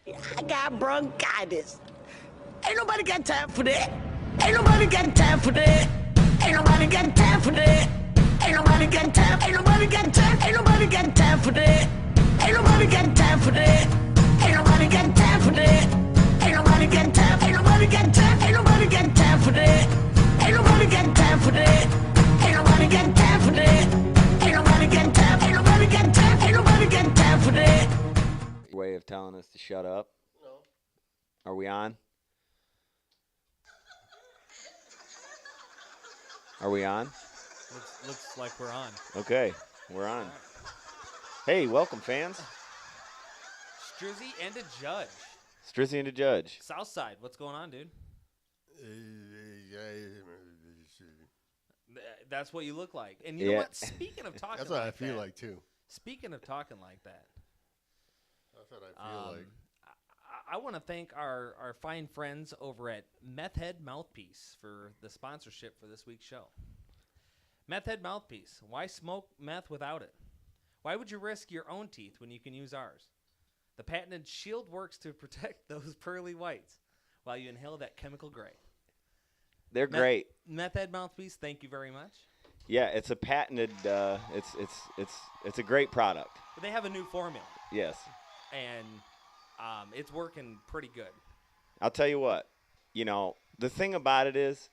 I got bronchitis. Ain't nobody got time for that. Ain't nobody got time for that. Ain't nobody got time for that. Ain't nobody got time. Ain't nobody got time. Ain't nobody got time for that. Ain't nobody got time for that. Ain't nobody got time for that. Ain't nobody got time. Ain't nobody got time. Ain't nobody got time for that. Ain't nobody got time for that. Ain't nobody got time for that. Ain't nobody got time. Ain't nobody got time. Ain't nobody got time for that. Way of telling us to shut up. No. Are we on? Are we on? Looks like we're on. Okay, we're on. Hey, welcome, fans. Strizzy and a judge. Strizzy and a judge. Southside, what's going on, dude? That's what you look like. And you know what? Speaking of talking That's what like I feel that, like, too. Speaking of talking like that, That's what I feel like. I want to thank our fine friends over at Meth Head Mouthpiece for the sponsorship for this week's show. Meth Head Mouthpiece. Why smoke meth without it? Why would you risk your own teeth when you can use ours? The patented shield works to protect those pearly whites while you inhale that chemical gray. They're great. Meth Head Mouthpiece, thank you very much. Yeah, it's a patented. It's a great product. But they have a new formula, Yes, and it's working pretty good. I'll tell you what. You know, the thing about it is,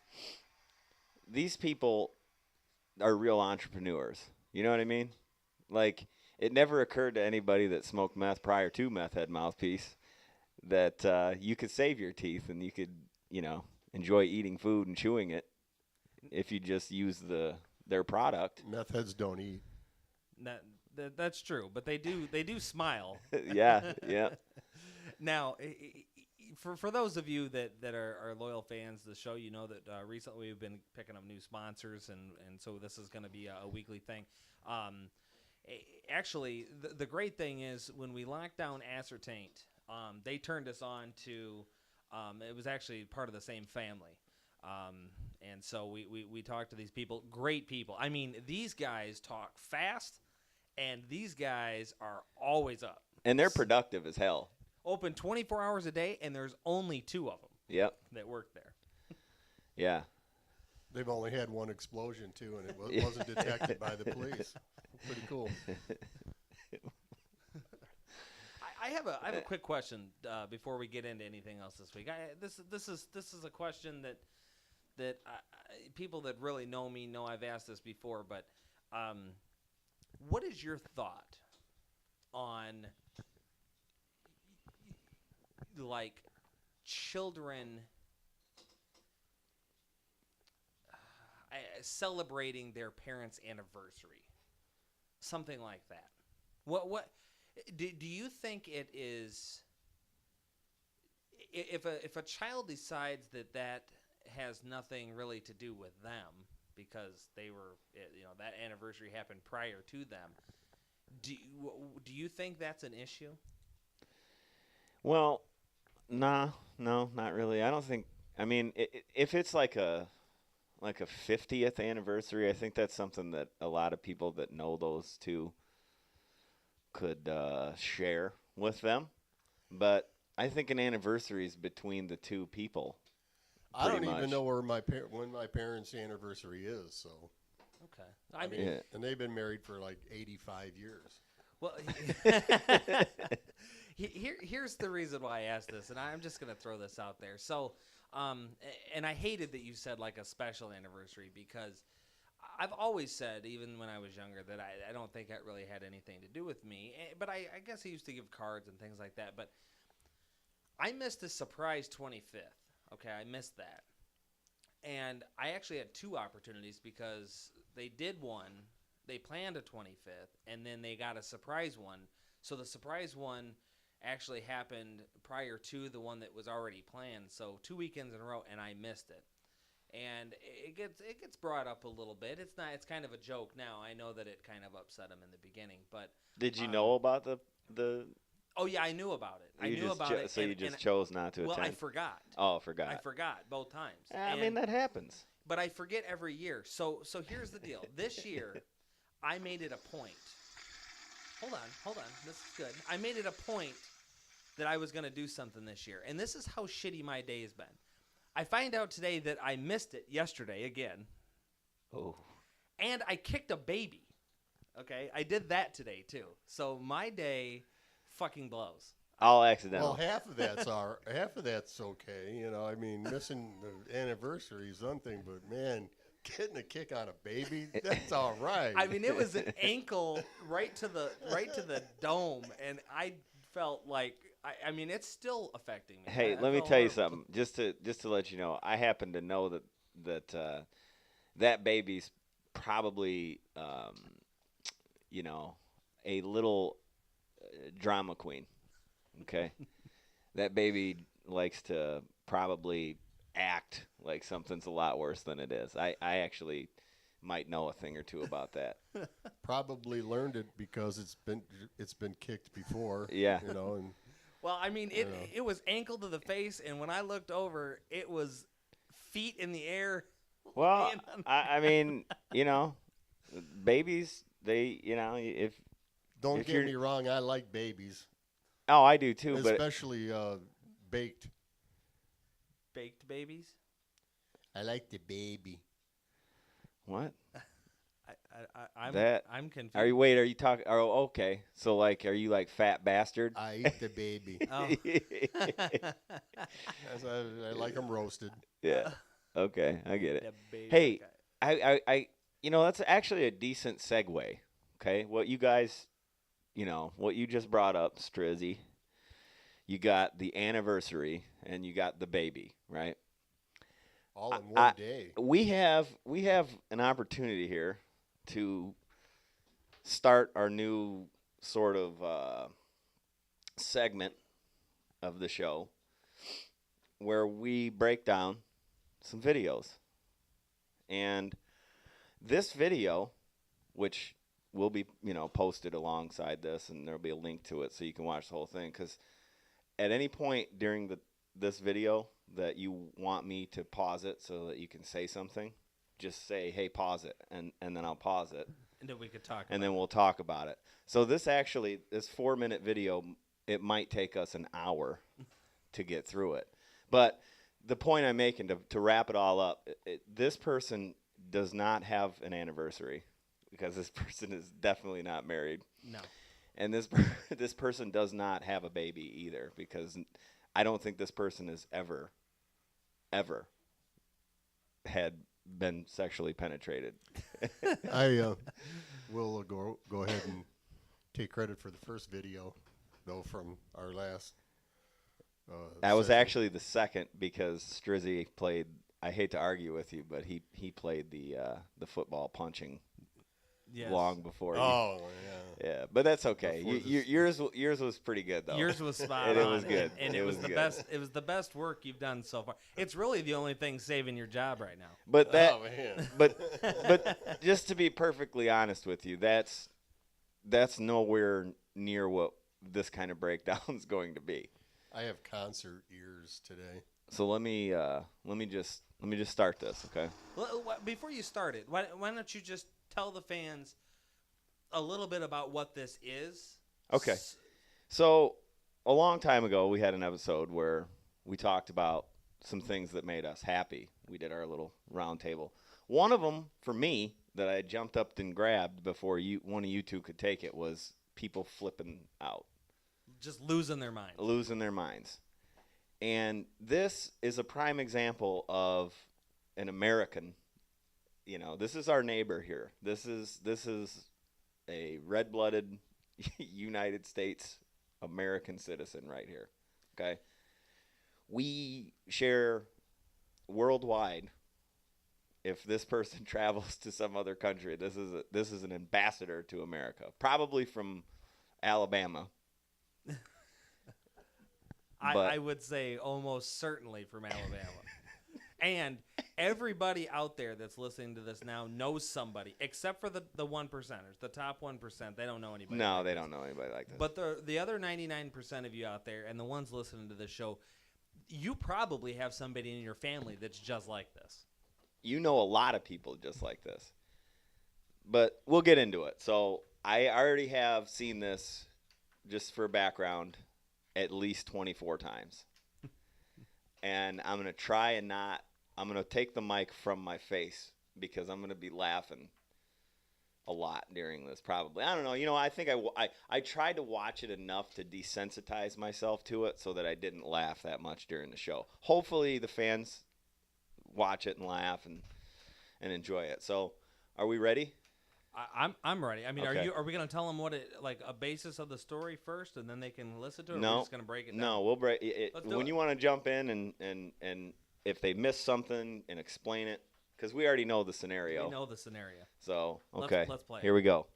these people are real entrepreneurs. You know what I mean? Like, it never occurred to anybody that smoked meth prior to Meth Head Mouthpiece that you could save your teeth and you could, enjoy eating food and chewing it if you just use their product. Meth heads don't eat. That's true, but they do smile. Yeah. Now, for those of you that are loyal fans of the show, you know that recently we've been picking up new sponsors, and so this is going to be a weekly thing. Actually, the great thing is when we locked down Ascertained, they turned us on to it was actually part of the same family. And so we talked to these people, great people. I mean, these guys talk fast, and these guys are always up. And they're productive as hell. Open 24 hours a day, and there's only 2 of them Yep. that work there. Yeah. They've only had one explosion, too, and it wasn't detected by the police. Pretty cool. I have a quick question before we get into anything else this week. This is a question that people that really know me know I've asked this before, but what is your thought on like children celebrating their parents' anniversary, something like that? What do you think it is? If a child decides that has nothing really to do with them because they were, that anniversary happened prior to them, do you think that's an issue? Well, no, not really. I don't think. I mean, if it's like a 50th anniversary, I think that's something that a lot of people that know those two could share with them. But I think an anniversary is between the two people. I don't much. even know when my parents' anniversary is. So, Okay, I mean, and they've been married for like 85 years. Well, here's the reason why I asked this, and I'm just going to throw this out there. So, and I hated that you said like a special anniversary because I've always said, even when I was younger, that I don't think that really had anything to do with me. But I guess I used to give cards and things like that. But I missed the surprise 25th. Okay, I missed that. And I actually had 2 opportunities because they did one. They planned a 25th, and then they got a surprise one. So the surprise one actually happened prior to the one that was already planned. So 2 weekends in a row, and I missed it. And it gets brought up a little bit. It's kind of a joke now. I know that it kind of upset him in the beginning, but Did you know about the? Oh yeah, I knew about it. I knew about it. So you just chose not to attend. Well, I forgot. Oh, forgot. I forgot both times. I mean, that happens. But I forget every year. So here's the deal. This year, I made it a point. Hold on. This is good. I made it a point that I was going to do something this year. And this is how shitty my day has been. I find out today that I missed it yesterday again. Oh. And I kicked a baby. Okay? I did that today, too. So my day fucking blows. All accidental. Well, half of that's okay. You know, I mean, missing the anniversary is one thing, but man, getting a kick on a baby, that's all right. I mean, it was an ankle right to the dome, and I felt like I mean, it's still affecting me. Hey, let me tell you something. Just to let you know, I happen to know that baby's probably you know, a little drama queen. Okay, that baby likes to probably act like something's a lot worse than it is. I actually might know a thing or two about that. Probably learned it because it's been kicked before. Yeah. You know, and well, I mean, it was ankle to the face, and when I looked over, it was feet in the air. Well, I mean, you know, babies, they, you know, if don't get me wrong, I like babies. Oh, I do too, especially baked. Baked babies. I like the baby. What? I'm confused. Are you talking? Oh, okay. So, like, are you like fat bastard? I eat the baby. Oh. I like them roasted. Yeah. Okay, I get it. Hey, I you know, that's actually a decent segue. Okay, what you guys, you know, what you just brought up, Strizzy. You got the anniversary and you got the baby, right? All in one day. We have an opportunity here to start our new sort of segment of the show where we break down some videos. And this video, which will be, you know, posted alongside this, and there'll be a link to it so you can watch the whole thing, because at any point during this video that you want me to pause it so that you can say something, just say, hey, pause it, and then I'll pause it. And then we could talk and then we'll talk about it. So this 4-minute video, it might take us an hour to get through it. But the point I'm making, to wrap it all up, this person does not have an anniversary because this person is definitely not married. No. And this person does not have a baby either, because I don't think this person has ever had been sexually penetrated. I will go ahead and take credit for the first video, though, from our last. That was actually the second, because Strizzy played. I hate to argue with you, but he played the football punching. Yes. Long before. Oh, yeah, but that's okay. Yours was pretty good though. Yours was spot on. It was good, and it was the best. It was the best work you've done so far. It's really the only thing saving your job right now. But but just to be perfectly honest with you, that's nowhere near what this kind of breakdown is going to be. I have concert ears today. So let me just start this, okay? Before you start it, why don't you just tell the fans a little bit about what this is? Okay. So a long time ago, we had an episode where we talked about some things that made us happy. We did our little round table. One of them, for me, that I jumped up and grabbed before one of you two could take it, was people flipping out. Just losing their minds. Losing their minds. And this is a prime example of an American. You know, this is our neighbor here. This is a red-blooded United States American citizen right here. Okay, we share worldwide. If this person travels to some other country, this is an ambassador to America, probably from Alabama. I would say almost certainly from Alabama. And everybody out there that's listening to this now knows somebody, except for the 1%ers, the top 1%. They don't know anybody. No, like they this. don't know anybody like this. But the other 99% of you out there, and the ones listening to this show, you probably have somebody in your family that's just like this. You know a lot of people just like this. But we'll get into it. So I already have seen this, just for background. at least 24 times. And I'm going to try and not, I'm going to take the mic from my face because I'm going to be laughing a lot during this probably. I don't know. You know, I think I tried to watch it enough to desensitize myself to it so that I didn't laugh that much during the show. Hopefully the fans watch it and laugh and enjoy it. So, are we ready? I'm ready. I mean, Okay. are we gonna tell them what it like a basis of the story first, and then they can listen to it? Or No, we're just gonna break it down. No, we'll break it. Let's do When it. you want to jump in and if they miss something and explain it, because we already know the scenario. We know the scenario. So okay, Let's play. Here we go.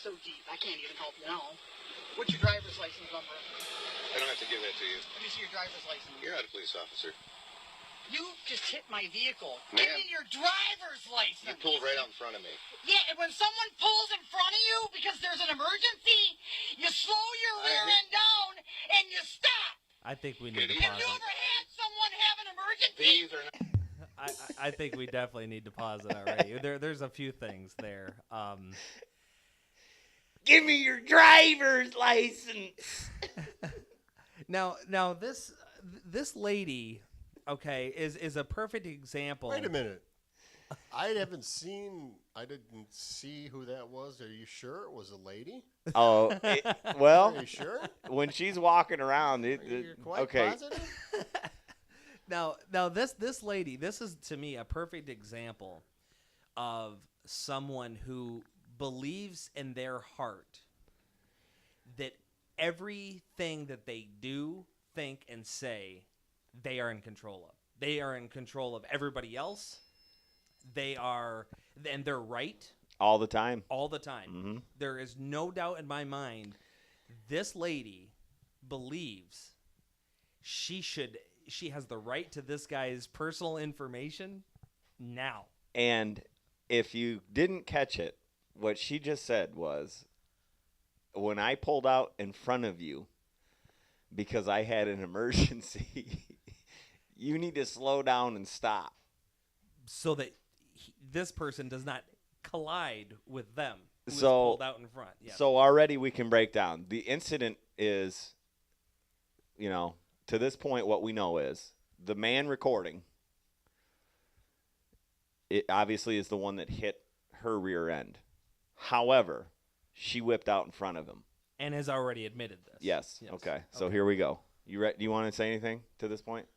So deep, I can't even help you now. What's your driver's license number? I don't have to give that to you. Let me see your driver's license. You're not a police officer. You just hit my vehicle. Ma'am. Give me your driver's license. You pulled right out in front of me. Yeah, and when someone pulls in front of you because there's an emergency, you slow your rear end down and you stop. I think we need to Have Have pause you it. ever had someone have an emergency? These are not. I think we definitely need to pause it already. There's a few things there. Give me your driver's license. Now this lady, okay, is a perfect example. Wait a minute. I didn't see who that was. Are you sure it was a lady? Oh, well, Are you sure? when she's walking around, You're quite okay. positive? Now this lady, this is to me a perfect example of someone who believes in their heart that everything that they do, think, and say, they are in control of. They are in control of everybody else. And they're right All the time. all the time. Mhm. There is no doubt in my mind this lady believes she has the right to this guy's personal information now. And if you didn't catch it, what she just said was, when I pulled out in front of you because I had an emergency, you need to slow down and stop. So that this person does not collide with them who is So- pulled out in front. Yes. So already we can break down. The incident is, to this point, what we know is the man recording, it obviously is the one that hit her rear end. However, she whipped out in front of him. and has already admitted this. Yes. Okay. So here we go. You do you want to say anything to this point?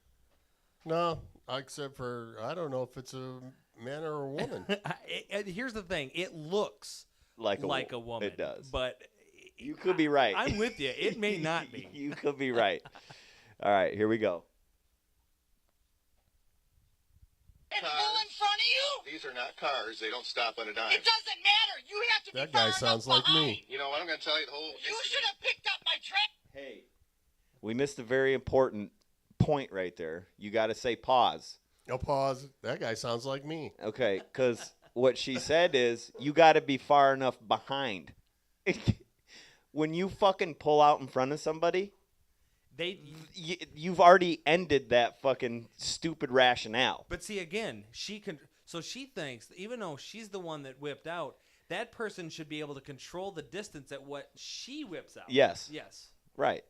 No, except for I don't know if it's a man or a woman. Here's the thing. It looks Like a woman. It does. But You could be right. I'm with you. It may not be. You could be right. All right, here we go. And pull in front of you? These are not cars. They don't stop on a dime. It doesn't matter. You have to be That guy far sounds enough like me. behind. You know what? I'm going to tell you the whole You incident. should have picked up my track. Hey, we missed a very important point right there. You got to say pause. No pause. That guy sounds like me. Okay, because what she said is you got to be far enough behind. When you fucking pull out in front of somebody, you've already ended that fucking stupid rationale. But see, again, she thinks, even though she's the one that whipped out, that person should be able to control the distance at what she whips out. Yes. Yes. Right.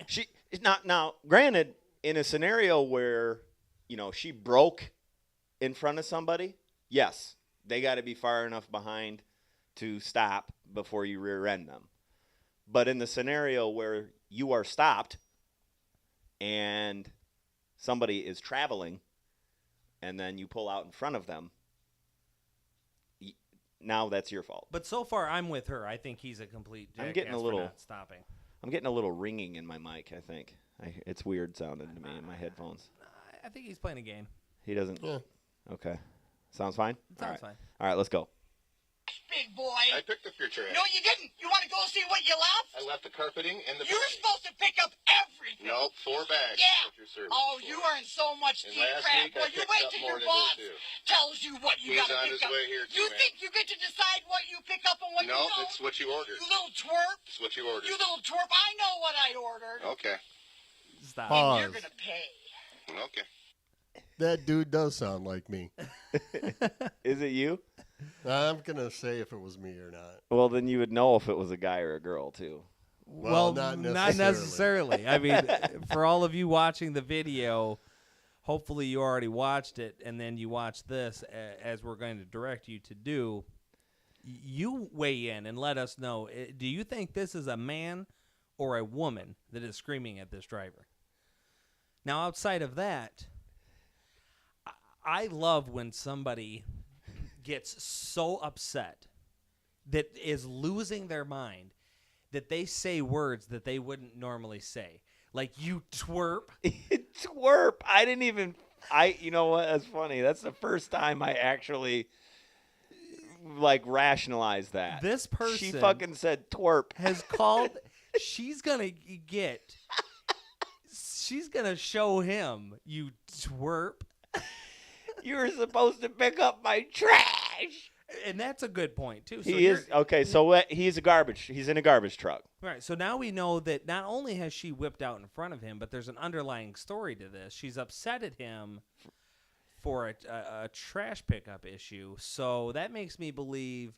She not now. Granted, in a scenario where she broke in front of somebody, yes, they got to be far enough behind to stop before you rear end them. But in the scenario where you are stopped and somebody is traveling, and then you pull out in front of them, now that's your fault. But so far, I'm with her. I think he's a complete jackass I'm getting a for little- not stopping. I'm getting a little ringing in my mic, I think. It's weird sounding to me in my headphones. I think he's playing a game. He doesn't. Yeah. Okay. Sounds fine? It All sounds right. fine. All right, let's go. Big boy. I picked up your trash. No, you didn't. You want to go see what you left? I left the carpeting and the You're bedding. supposed to pick up everything. Nope, 4 bags. Yeah. is what you're serving Oh, for. you are in so much And deep last crap. week I Well, you picked wait up till more your than boss this, too. tells you what you He's got to on pick his up. way here, You too, think you get to decide what you pick up and what you No, don't? it's what you ordered. You little twerp. It's what you ordered. You little twerp. I know what I ordered. Okay. Stop. Pause. You're going to pay. Okay. That dude does sound like me. Is it you? I'm gonna say if it was me or not. Well, then you would know if it was a guy or a girl, too. Well, not not necessarily. I mean, for all of you watching the video, hopefully you already watched it, and then you watch this as we're going to direct you to do. You weigh in and let us know. Do you think this is a man or a woman that is screaming at this driver? Now, outside of that, I love when somebody gets so upset that is losing their mind that they say words that they wouldn't normally say. Like, you twerp. Twerp. I didn't even. You know what? That's funny. That's the first time I actually like rationalized that. This person She fucking said twerp. has called. She's gonna show him, you twerp. You were supposed to pick up my trash. And that's a good point too. So He is okay. So he's a garbage. He's in a garbage truck. Right. So now we know that not only has she whipped out in front of him, but there's an underlying story to this. She's upset at him for a trash pickup issue. So that makes me believe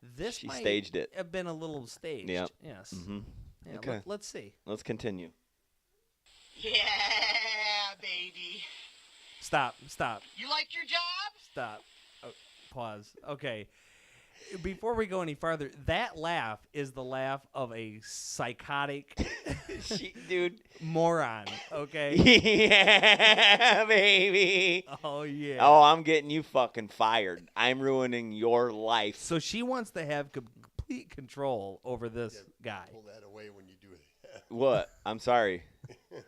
this She might staged it. have been a little staged. Yep. Yes. Mm-hmm. Yeah, Okay. let's see. Let's continue. Yeah, baby. Stop. You like your job? Stop. Oh, pause. Okay. Before we go any farther, that laugh is the laugh of a psychotic Dude. moron, okay? Yeah, baby. Oh, yeah. Oh, I'm getting you fucking fired. I'm ruining your life. So she wants to have complete control over this guy. Pull that away when you do that. What? I'm sorry.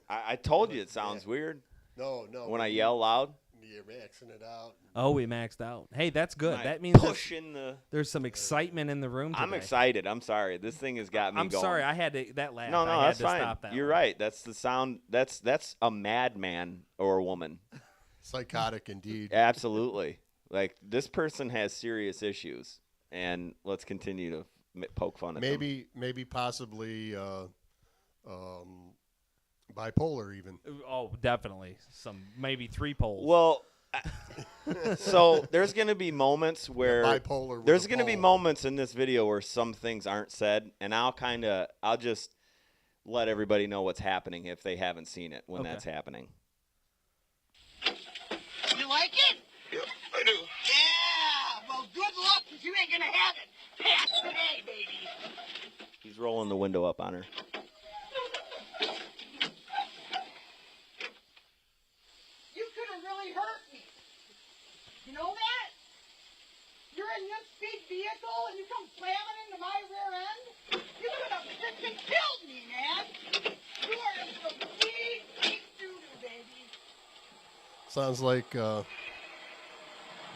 I told you it sounds weird No. when I yell loud. You're maxing it out. Oh, we maxed out. Hey, that's good. I That means pushing the. there's some excitement in the room today. I'm excited. I'm sorry. This thing has got me I'm going. sorry. I had to that laugh. No, I had that's to fine. Stop that You're one. right. That's the sound. That's a madman or a woman. Psychotic indeed. Absolutely. Like, this person has serious issues, and let's continue to poke fun at them. Maybe possibly bipolar even. Oh, definitely. Maybe 3 poles. Well, so there's going to be moments where Bipolar. With there's a going to be pole. moments in this video where some things aren't said, and I'll just let everybody know what's happening if they haven't seen it when that's happening. You like it? Yep, I do. Yeah, well, good luck, because you ain't going to have it. Pass today, baby. He's rolling the window up on her. You could have really hurt me. You know that? You're in this big vehicle and you come slamming into my rear end? You could have freaking killed me, man. You are in some big doo-doo, baby. Sounds like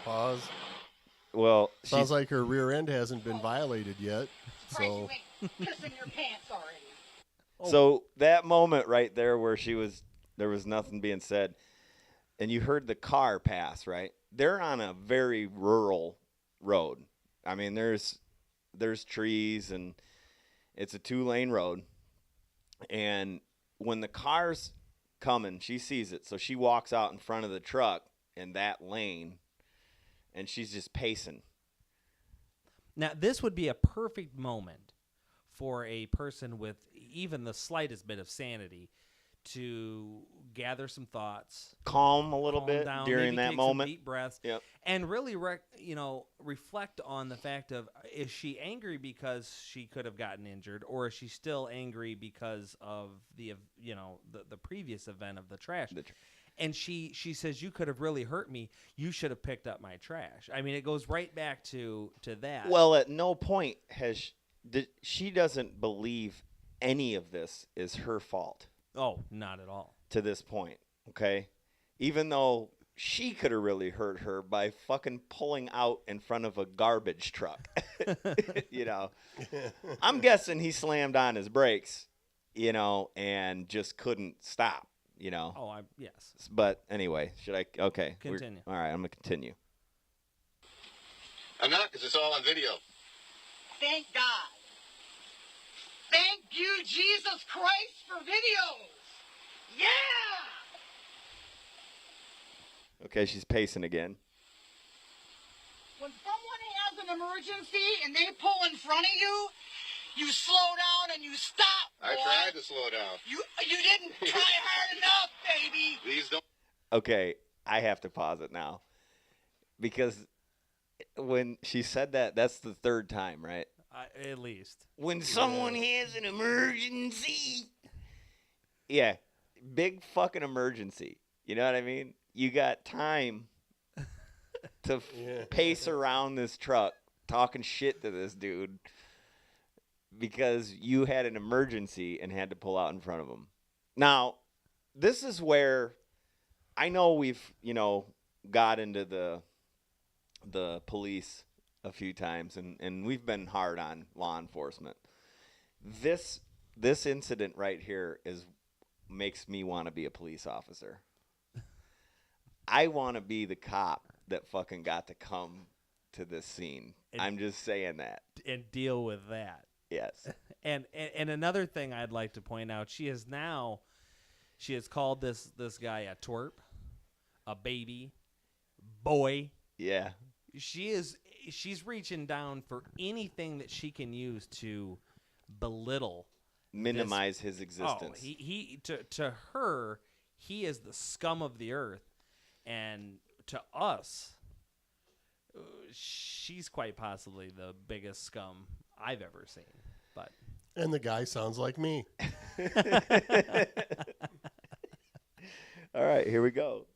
pause. Well, Sounds like her rear end hasn't been violated yet. Surprised So you ain't pissing your pants already. So that moment right there where there was nothing being said, and you heard the car pass, right? They're on a very rural road. I mean, there's trees, and it's a 2-lane road. And when the car's coming, she sees it, so she walks out in front of the truck in that lane, and she's just pacing. Now, this would be a perfect moment for a person with even the slightest bit of sanity to gather some thoughts, Calm a little bit down, during maybe that take moment. some deep breaths, Yep. and really, reflect on the fact of, is she angry because she could have gotten injured, or is she still angry because of the previous event of the trash? And she says, you could have really hurt me. You should have picked up my trash. I mean, it goes right back to that. Well, at no point she doesn't believe any of this is her fault Oh, not at all. to this point, okay? Even though she could have really hurt her by fucking pulling out in front of a garbage truck. I'm guessing he slammed on his brakes, and just couldn't stop, Oh, yes. But anyway, should I? Okay. Continue. All right, I'm going to continue. I'm not, because it's all on video. Thank God. Thank you, Jesus Christ, for videos. Yeah! Okay, she's pacing again. When someone has an emergency and they pull in front of you, You slow down and you stop, boy. I tried to slow down. You didn't try hard enough, baby. These don't. Okay, I have to pause it now because when she said that, that's the third time, right? At least. When someone has an emergency. Yeah, big fucking emergency. You know what I mean? You got time to pace around this truck talking shit to this dude because you had an emergency and had to pull out in front of him. Now, this is where I know we've, got into the police a few times and we've been hard on law enforcement. This incident right here makes me want to be a police officer. I want to be the cop that fucking got to come to this scene. I'm just saying that. And deal with that. Yes. And another thing I'd like to point out, she has called this guy a twerp, a baby, boy. Yeah. She's reaching down for anything that she can use to belittle, minimize his existence. Oh, to her, he is the scum of the earth. And to us, she's quite possibly the biggest scum I've ever seen. And the guy sounds like me. All right, here we go.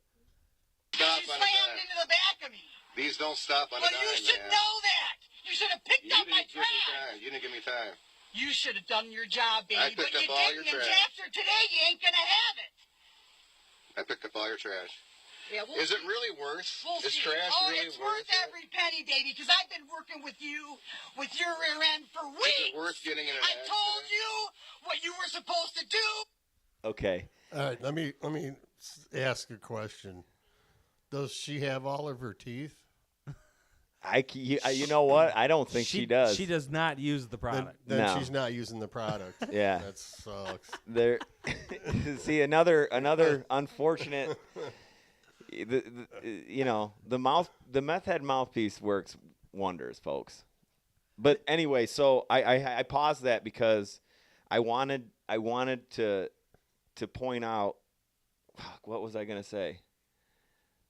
Stop She on a slammed dime. into the back of me. These don't stop on Well, a dime, you should man. know that. You should have picked You up my didn't give me trash. time. You didn't give me time. You should have done your job, baby. I picked But you up all your didn't. And trash. after today, you ain't gonna have it. I picked up all your trash. Yeah, Is it really worth? We'll Is see. trash Oh, really it's worth it? every penny, baby, because I've been working with you, with your rear end for weeks. Is it worth getting in an I told accident? you what you were supposed to do. Okay. All right, let me ask a question. Does she have all of her teeth? You know what? I don't think she does. She does not use the product. Then No. she's not using the product. Yeah. That sucks. There. See, another unfortunate. The meth head mouthpiece works wonders, folks. But anyway, so I paused that because I wanted to point out. Fuck, what was I gonna say?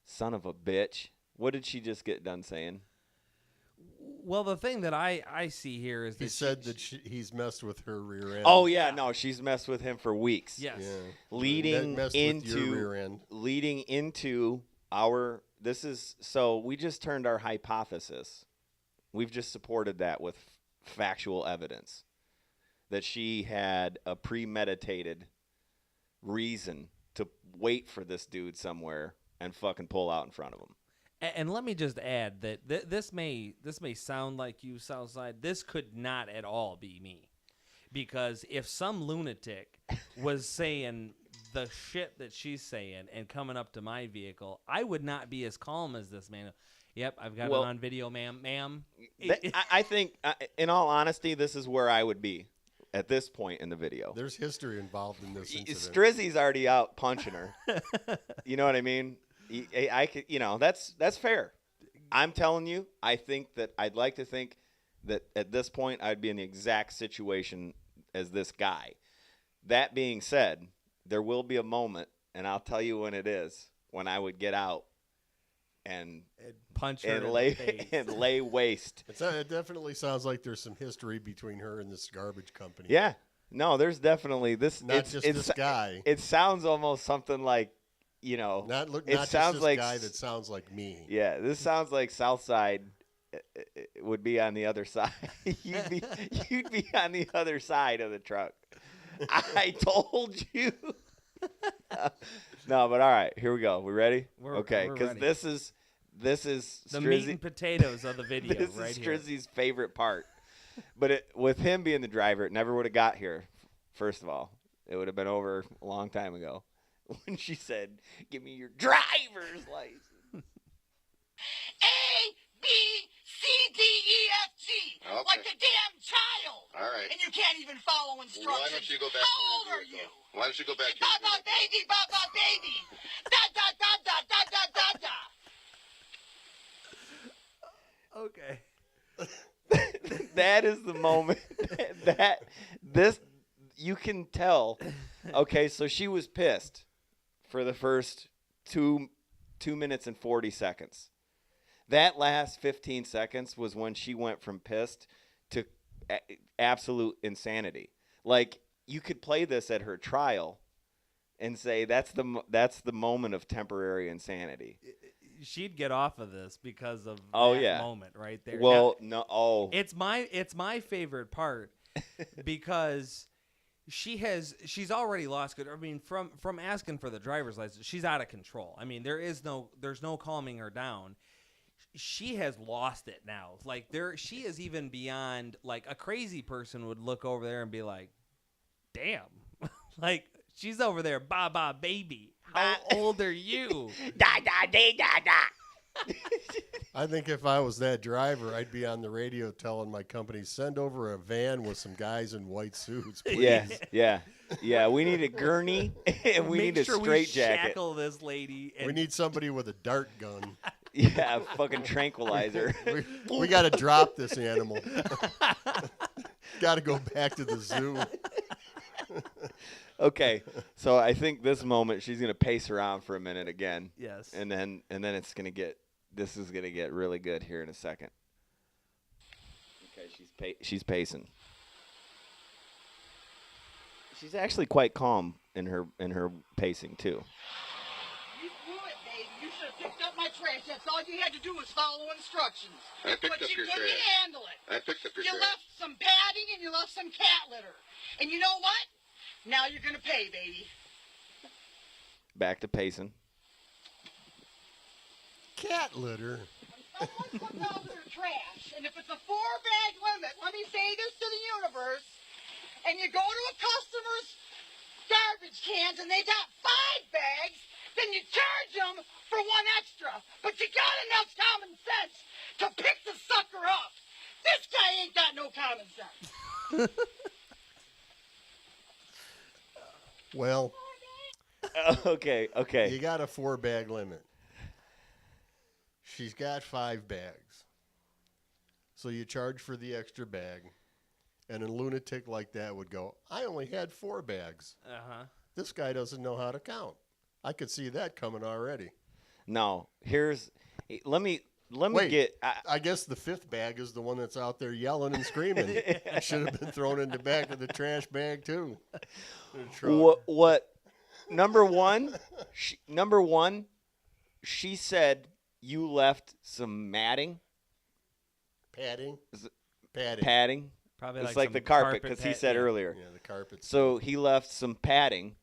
Son of a bitch! What did she just get done saying? Well, the thing that I see here is that He said that he's messed with her rear end. Oh yeah, no, she's messed with him for weeks. yes. Yeah. Leading Messed with your rear end. leading into our so we just turned our hypothesis. We've just supported that with factual evidence that she had a premeditated reason to wait for this dude somewhere and fucking pull out in front of him. And let me just add that this may sound like you, Southside. This could not at all be me, because if some lunatic was saying the shit that she's saying and coming up to my vehicle, I would not be as calm as this man. Yep, I've got it on video, ma'am. I think, in all honesty, this is where I would be at this point in the video. There's history involved in this incident. Strizzy's already out punching her. You know what I mean? I could, that's fair. I'm telling you, I think that I'd like to think that at this point I'd be in the exact situation as this guy. That being said, there will be a moment, and I'll tell you when it is, when I would get out and punch her in lay the face. and lay waste. It definitely sounds like there's some history between her and this garbage company. Yeah. No, there's definitely this. Not just this guy. It sounds almost something like, Not it just sounds this like guy that sounds like me. Yeah, this sounds like Southside would be on the other side. You'd be on the other side of the truck. I told you. No, but all right, here we go. We ready? Okay, because ready. this is The Strizzy, meat and potatoes of the video this right is here. Strizzy's favorite part. But with him being the driver, it never would have got here. First of all, it would have been over a long time ago when she said, "Give me your driver's license." A, B, C, D, E, F, G. Okay. Like a damn child. All right. And you can't even follow instructions. Why don't you go back How to old your are vehicle? you? Why don't you go back to Baba your vehicle? baby, Baba baby. Da da da da da da da da. Okay. That is the moment. you can tell. Okay, so she was pissed for the first 2 minutes and 40 seconds. That last 15 seconds was when she went from pissed to absolute insanity. Like, you could play this at her trial and say that's the moment of temporary insanity. She'd get off of this because of yeah. moment right there. Well, now, no. Oh, it's my favorite part because she's already lost good. I mean, from asking for the driver's license, she's out of control. I mean, there's no calming her down. She has lost it now. Like, she is even beyond, like, a crazy person would look over there and be like, damn. Like, she's over there, ba baby. How old are you? Da da da da da. I think if I was that driver, I'd be on the radio telling my company, send over a van with some guys in white suits, please. Yeah. We need a gurney and we Make need a sure we straitjacket. shackle this lady. And We need somebody with a dart gun. Yeah, fucking tranquilizer. We got to drop this animal. Got to go back to the zoo. Okay, so I think this moment she's gonna pace around for a minute again. Yes. And then this is gonna get really good here in a second. Okay, she's pacing. She's actually quite calm in her pacing too. You blew it, babe. You should have picked up my trash. That's all you had to do was follow instructions. I picked But up you your couldn't trash. handle it. I picked up your You trash. left some padding and you left some cat litter. And you know what? Now you're gonna pay, baby. Back to pacing. Cat litter. When someone comes out with their trash, and if it's a 4-bag limit, let me say this to the universe, and you go to a customer's garbage cans and they got 5 bags, then you charge them for 1 extra. But you got enough common sense to pick the sucker up. This guy ain't got no common sense. Well, Okay. you got a 4-bag limit. She's got 5 bags. So you charge for the extra bag. And a lunatic like that would go, I only had 4 bags. Uh-huh. This guy doesn't know how to count. I could see that coming already. No, let me Wait, get. I guess the 5th bag is the one that's out there yelling and screaming. Should have been thrown in the back of the trash bag, too. The truck. What? Number one, she said you left some matting, Padding. padding. Probably It's like like the some carpet because he pad- said yeah. earlier. Yeah, the carpet. So he left some padding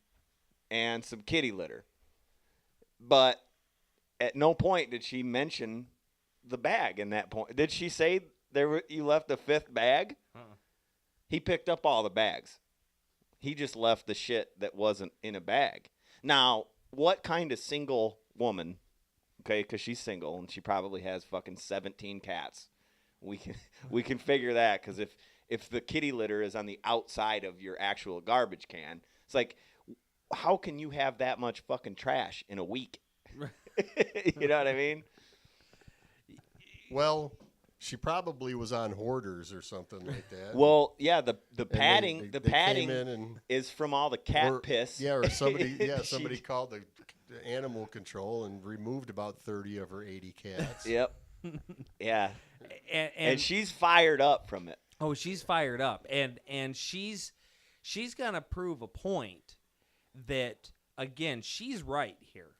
and some kitty litter. But at no point did she mention the bag in that point. Did she say you left the 5th bag? He picked up all the bags. He just left the shit that wasn't in a bag. Now, what kind of single woman, okay, because she's single and she probably has fucking 17 cats. We can figure that because if the kitty litter is on the outside of your actual garbage can, it's like, how can you have that much fucking trash in a week? You know what I mean? Well, she probably was on Hoarders or something like that. Well, yeah, the And padding they padding came in and, is from all the cat or, piss. Yeah, or somebody She- somebody called the animal control and removed about 30 of her 80 cats. Yep. Yeah. And And she's fired up from it. oh, she's fired up, and she's gonna prove a point that, again, she's right here.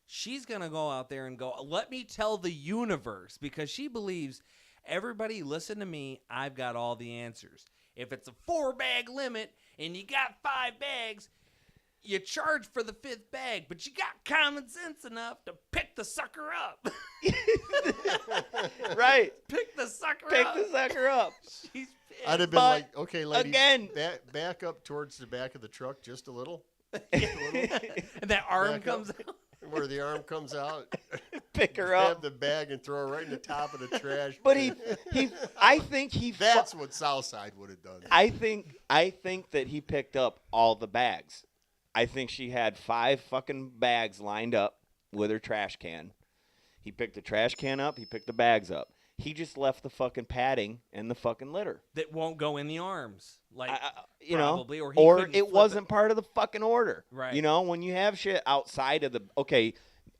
She's gonna go out there and go, let me tell the universe, because she believes, everybody listen to me, I've got all the answers. If it's a 4-bag limit and you got 5 bags, you charge for the 5th bag, but you got common sense enough to pick the sucker up. Right. Pick the sucker Pick up. the sucker up. She's pissed. I'd have been But like, okay, lady, again- back up towards the back of the truck just a little. And that arm Back comes up. out. Where the arm comes out, Pick her grab up. the bag and throw her right in the top of the trash. But I think he That's what Southside would have done. I think that he picked up all the bags. I think she had 5 fucking bags lined up with her trash can. He picked the trash can up. He picked the bags up. He just left the fucking padding and the fucking litter. That won't go in the arms, like You probably, know, or he or couldn't it flip wasn't part of the fucking order. Right. You know, when you have shit outside of the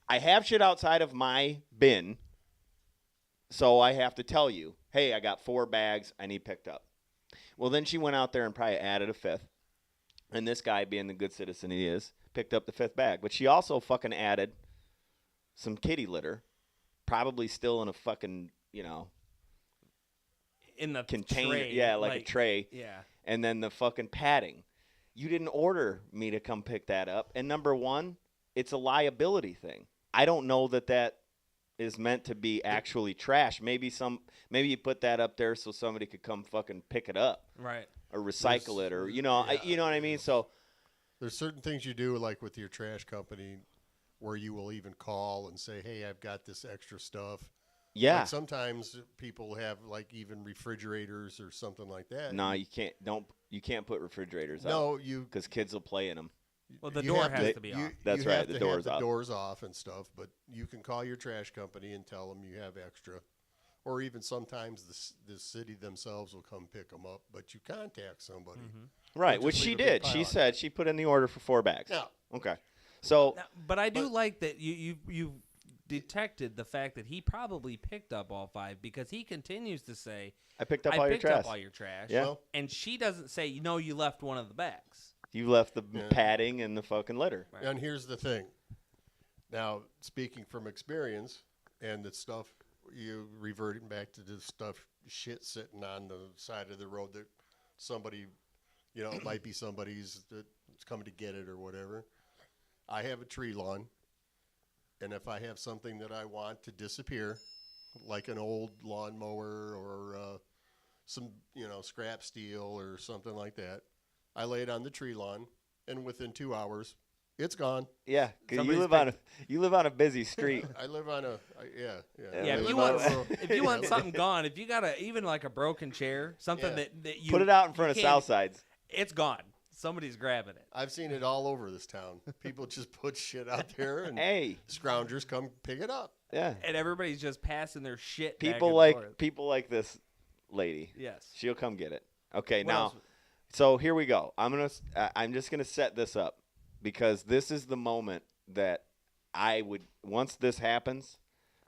I have shit outside of my bin, so I have to tell you, hey, I got 4 bags I need picked up. Well, then she went out there and probably added a 5th. And this guy, being the good citizen he is, picked up the 5th bag. But she also fucking added some kitty litter, probably still in a fucking, you know, in the container. tray, Yeah, like a tray. Yeah. And then the fucking padding. You didn't order me to come pick that up. And number one, it's a liability thing. I don't know that is meant to be actually trash. Maybe you put that up there so somebody could come fucking pick it up. Right. Or recycle it, or you know what I mean. So there's certain things you do, like with your trash company, where you will even call and say, "Hey, I've got this extra stuff." Yeah. Like sometimes people have like even refrigerators or something like that. No, you can't. You can't put refrigerators out. No, because kids will play in them. Well, the door has to be off. That's you right. have The to door's have off. the doors off and stuff. But you can call your trash company and tell them you have extra, or even sometimes the city themselves will come pick them up. But you contact somebody, Right? Or Which just she leave a big did. pile She on said she put in the order for 4 bags. Yeah. Okay. So. Now, but I do like that you detected the fact that he probably picked up all 5, because he continues to say, I picked up I all your picked trash. up all your trash. Yeah. Well, And she doesn't say, you left one of the bags. You left the padding and the fucking litter. Right. And here's the thing. Now, speaking from experience, and the stuff you reverting back to the shit sitting on the side of the road that somebody, it might be somebody's that's coming to get it or whatever. I have a tree lawn, and if I have something that I want to disappear, like an old lawnmower or some, scrap steel or something like that, I lay it on the tree lawn, and within 2 hours, it's gone. Yeah, because you Somebody's live on a busy street. I live on Yeah, I if you live want on a- if you want something gone, if you got even like a broken chair, something Yeah. that you Put it out in front of can't- Southsides. it's gone. Somebody's grabbing it. I've seen it all over this town. People just put shit out there, and Hey. scroungers come pick it up. Yeah. And everybody's just passing their shit. People back and forth. people like this lady. Yes. She'll come get it. Okay, What now, else? so here we go. I'm just gonna set this up because this is the moment that once this happens,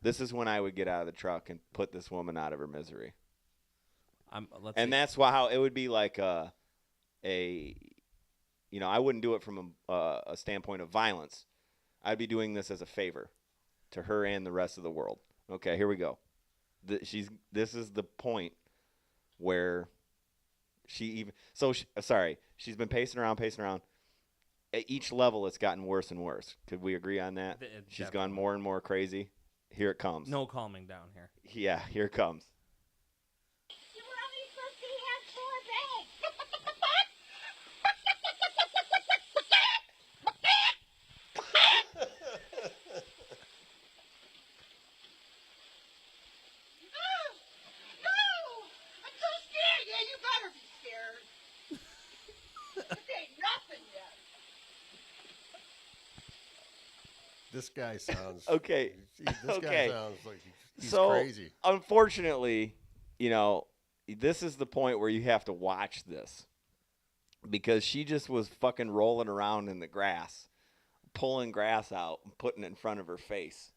this is when I would get out of the truck and put this woman out of her misery. That's how it would be like I wouldn't do it from a standpoint of violence. I'd be doing this as a favor to her and the rest of the world. Okay, here we go. This is the point where she's been pacing around. At each level, it's gotten worse and worse. Could we agree on that? She's gone more and more crazy. Here it comes. No calming down here. Yeah, here it comes. You were only supposed to have 4 bags. No! I'm so scared. Yeah, you better be scared. This ain't nothing yet. This guy sounds Okay. This Okay. guy sounds like he's So, crazy. unfortunately, this is the point where you have to watch this because she just was fucking rolling around in the grass, pulling grass out and putting it in front of her face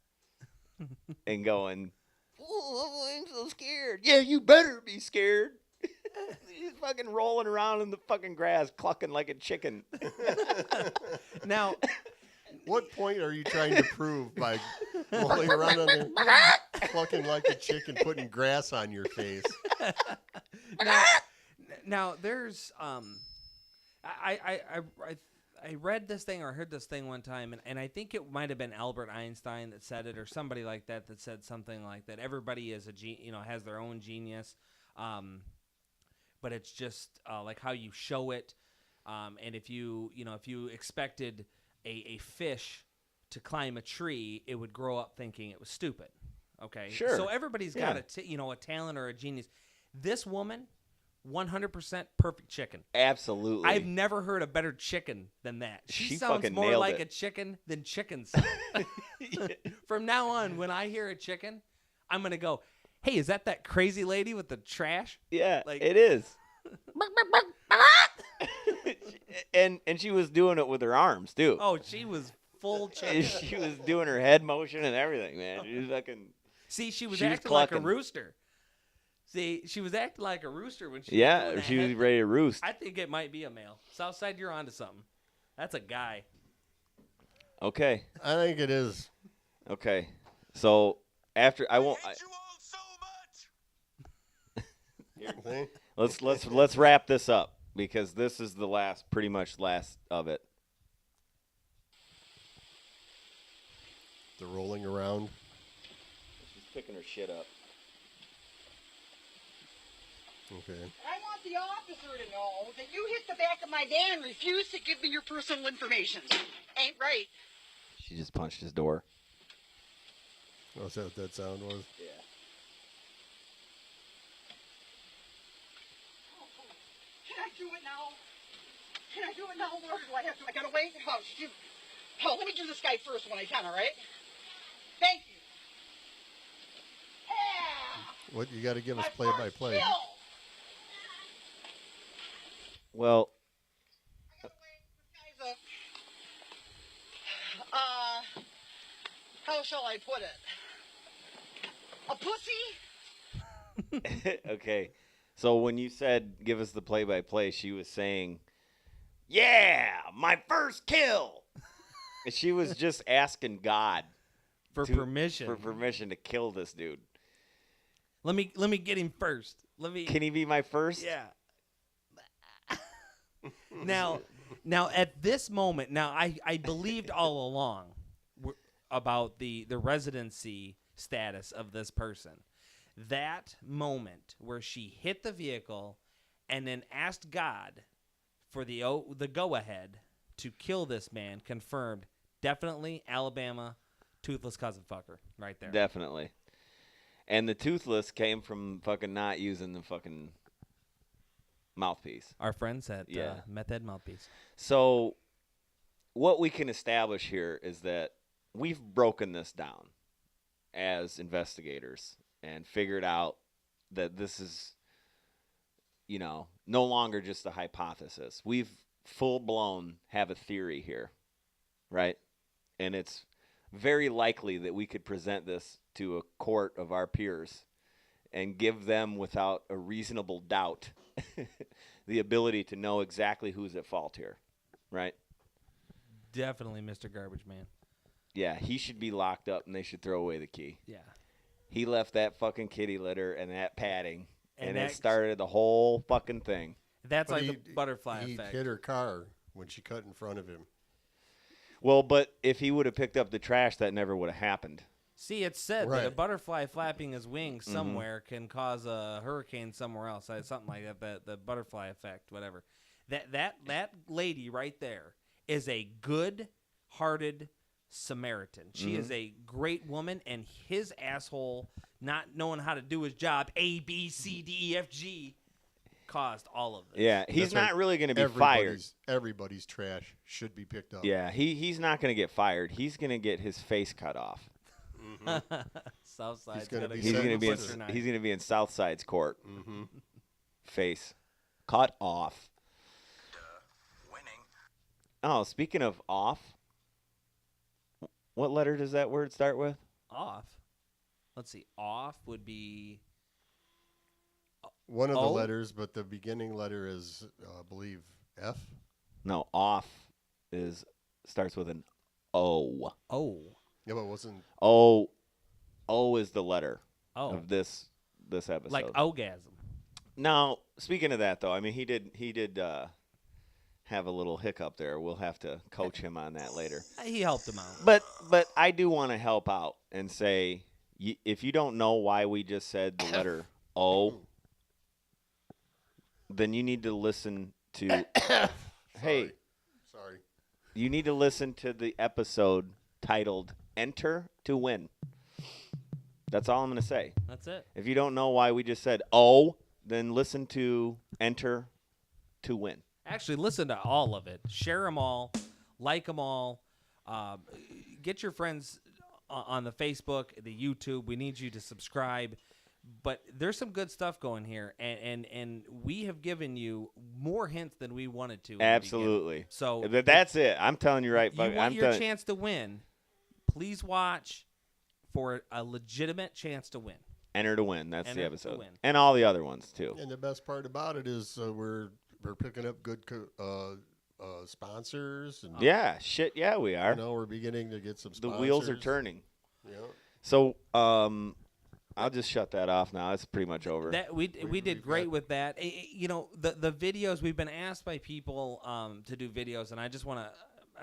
and going, "Oh, I'm so scared." Yeah, you better be scared. She's fucking rolling around in the fucking grass, clucking like a chicken. Now, What point are you trying to prove by rolling around on there, clucking like a chicken, putting grass on your face? now there's I read this thing or heard this thing one time, and I think it might have been Albert Einstein that said it, or somebody like that said something like that. Everybody is has their own genius, but it's just like how you show it. And if you expected a fish to climb a tree, it would grow up thinking it was stupid. Okay, Sure. So everybody's got a talent or a genius. This woman, 100% perfect chicken. Absolutely. I've never heard a better chicken than that. She sounds fucking more nailed like it. a chicken than chickens sound. From now on, when I hear a chicken, I'm going to go, hey, is that crazy lady with the trash? Yeah, Like- it is. and she was doing it with her arms too. Oh, she was full And change. she was doing her head motion and everything, man. She was fucking. See, she was She was acting like a clucking. rooster. See, she was acting like a rooster when she was Yeah, doing that she was head ready to roost. I think it might be a male. Southside, you're onto something. That's a guy. Okay, I think it is. okay. So after I won't. See? Let's wrap this up because this is the pretty much last of it. The rolling around. She's picking her shit up. Okay. I want the officer to know that you hit the back of my van and refused to give me your personal information. Ain't right. She just punched his door. Oh, is that what that sound was? Yeah. Can I do it now? Can I do it now, Lord? Do I have to? I gotta wait? Oh, shoot. Oh, let me do this guy first when I can, all right? Thank you. Yeah! What, you got to give us My play-by-play. first kill. Well, I gotta wait. This guy's how shall I put it? A pussy? okay. So when you said give us the play-by-play, she was saying, "Yeah, my first kill." And she was just asking God For permission. for permission to kill this dude. Let me get him first. Let me. Can he be my first? Yeah. Now at this moment, I believed all along about the residency status of this person. That moment where she hit the vehicle and then asked God for the go-ahead to kill this man confirmed definitely Alabama toothless cousin fucker right there. Definitely. And the toothless came from fucking not using the fucking mouthpiece. Our friends at Yeah. Meth Head Mouthpiece. So what we can establish here is that we've broken this down as investigators and figured out that this is, no longer just a hypothesis. We've full-blown have a theory here, right? And it's very likely that we could present this to a court of our peers and give them, without a reasonable doubt, the ability to know exactly who's at fault here, right? Definitely Mr. Garbage Man. Yeah, he should be locked up and they should throw away the key. Yeah. He left that fucking kitty litter and that padding, and it that- started the whole fucking thing. That's But like the butterfly he effect. hit her car when she cut in front of him. Well, but if he would have picked up the trash, that never would have happened. See, it's said that a Right. butterfly flapping his wings Mm-hmm. somewhere can cause a hurricane somewhere else. Something like that. The butterfly effect, whatever. That lady right there is a good-hearted Samaritan. She is a great woman, and his asshole not knowing how to do his job, A, B, C, D, E, F, G, caused all of this. Yeah, he's That's right. not really going to be fired. Everybody's trash should be picked up. Yeah, he's not going to get fired. He's going to get his face cut off. Southside's He's gonna gotta be He's get going to be in, butcher knife. he's going to be in Southside's court. Mm-hmm. Face cut off. Winning. Oh, speaking of off, what letter does that word start with? Off. Let's see. Off would be One of the O? letters, but the beginning letter is, I believe, F. No, off starts with an O. O. Yeah, but it wasn't. O is the letter Oh. of this episode. Like orgasm. Now, speaking of that, though, I mean, he did have a little hiccup there. We'll have to coach him on that later. He helped him out. But I do want to help out and say, if you don't know why we just said the letter O, then you need to listen to. Hey, Sorry. you need to listen to the episode titled "Enter to Win." That's all I'm going to say. That's it. If you don't know why we just said "Oh," then listen to "Enter to Win." Actually, listen to all of it. Share them all. Like them all. Get your friends on the Facebook, the YouTube. We need you to subscribe. But there's some good stuff going here, and we have given you more hints than we wanted to. Absolutely. So that's it. I'm telling you right. You want I'm your chance to win. Please watch for a legitimate chance to win. Enter to win. That's the Enter to episode. win. And all the other ones, too. And the best part about it is we're picking up good sponsors. And, Yeah, shit, yeah, we are. You know, we're beginning to get some sponsors. The wheels are turning. Yeah. So, I'll just shut that off now. It's pretty much over. That we did great with that. You know, the videos, we've been asked by people to do videos, and I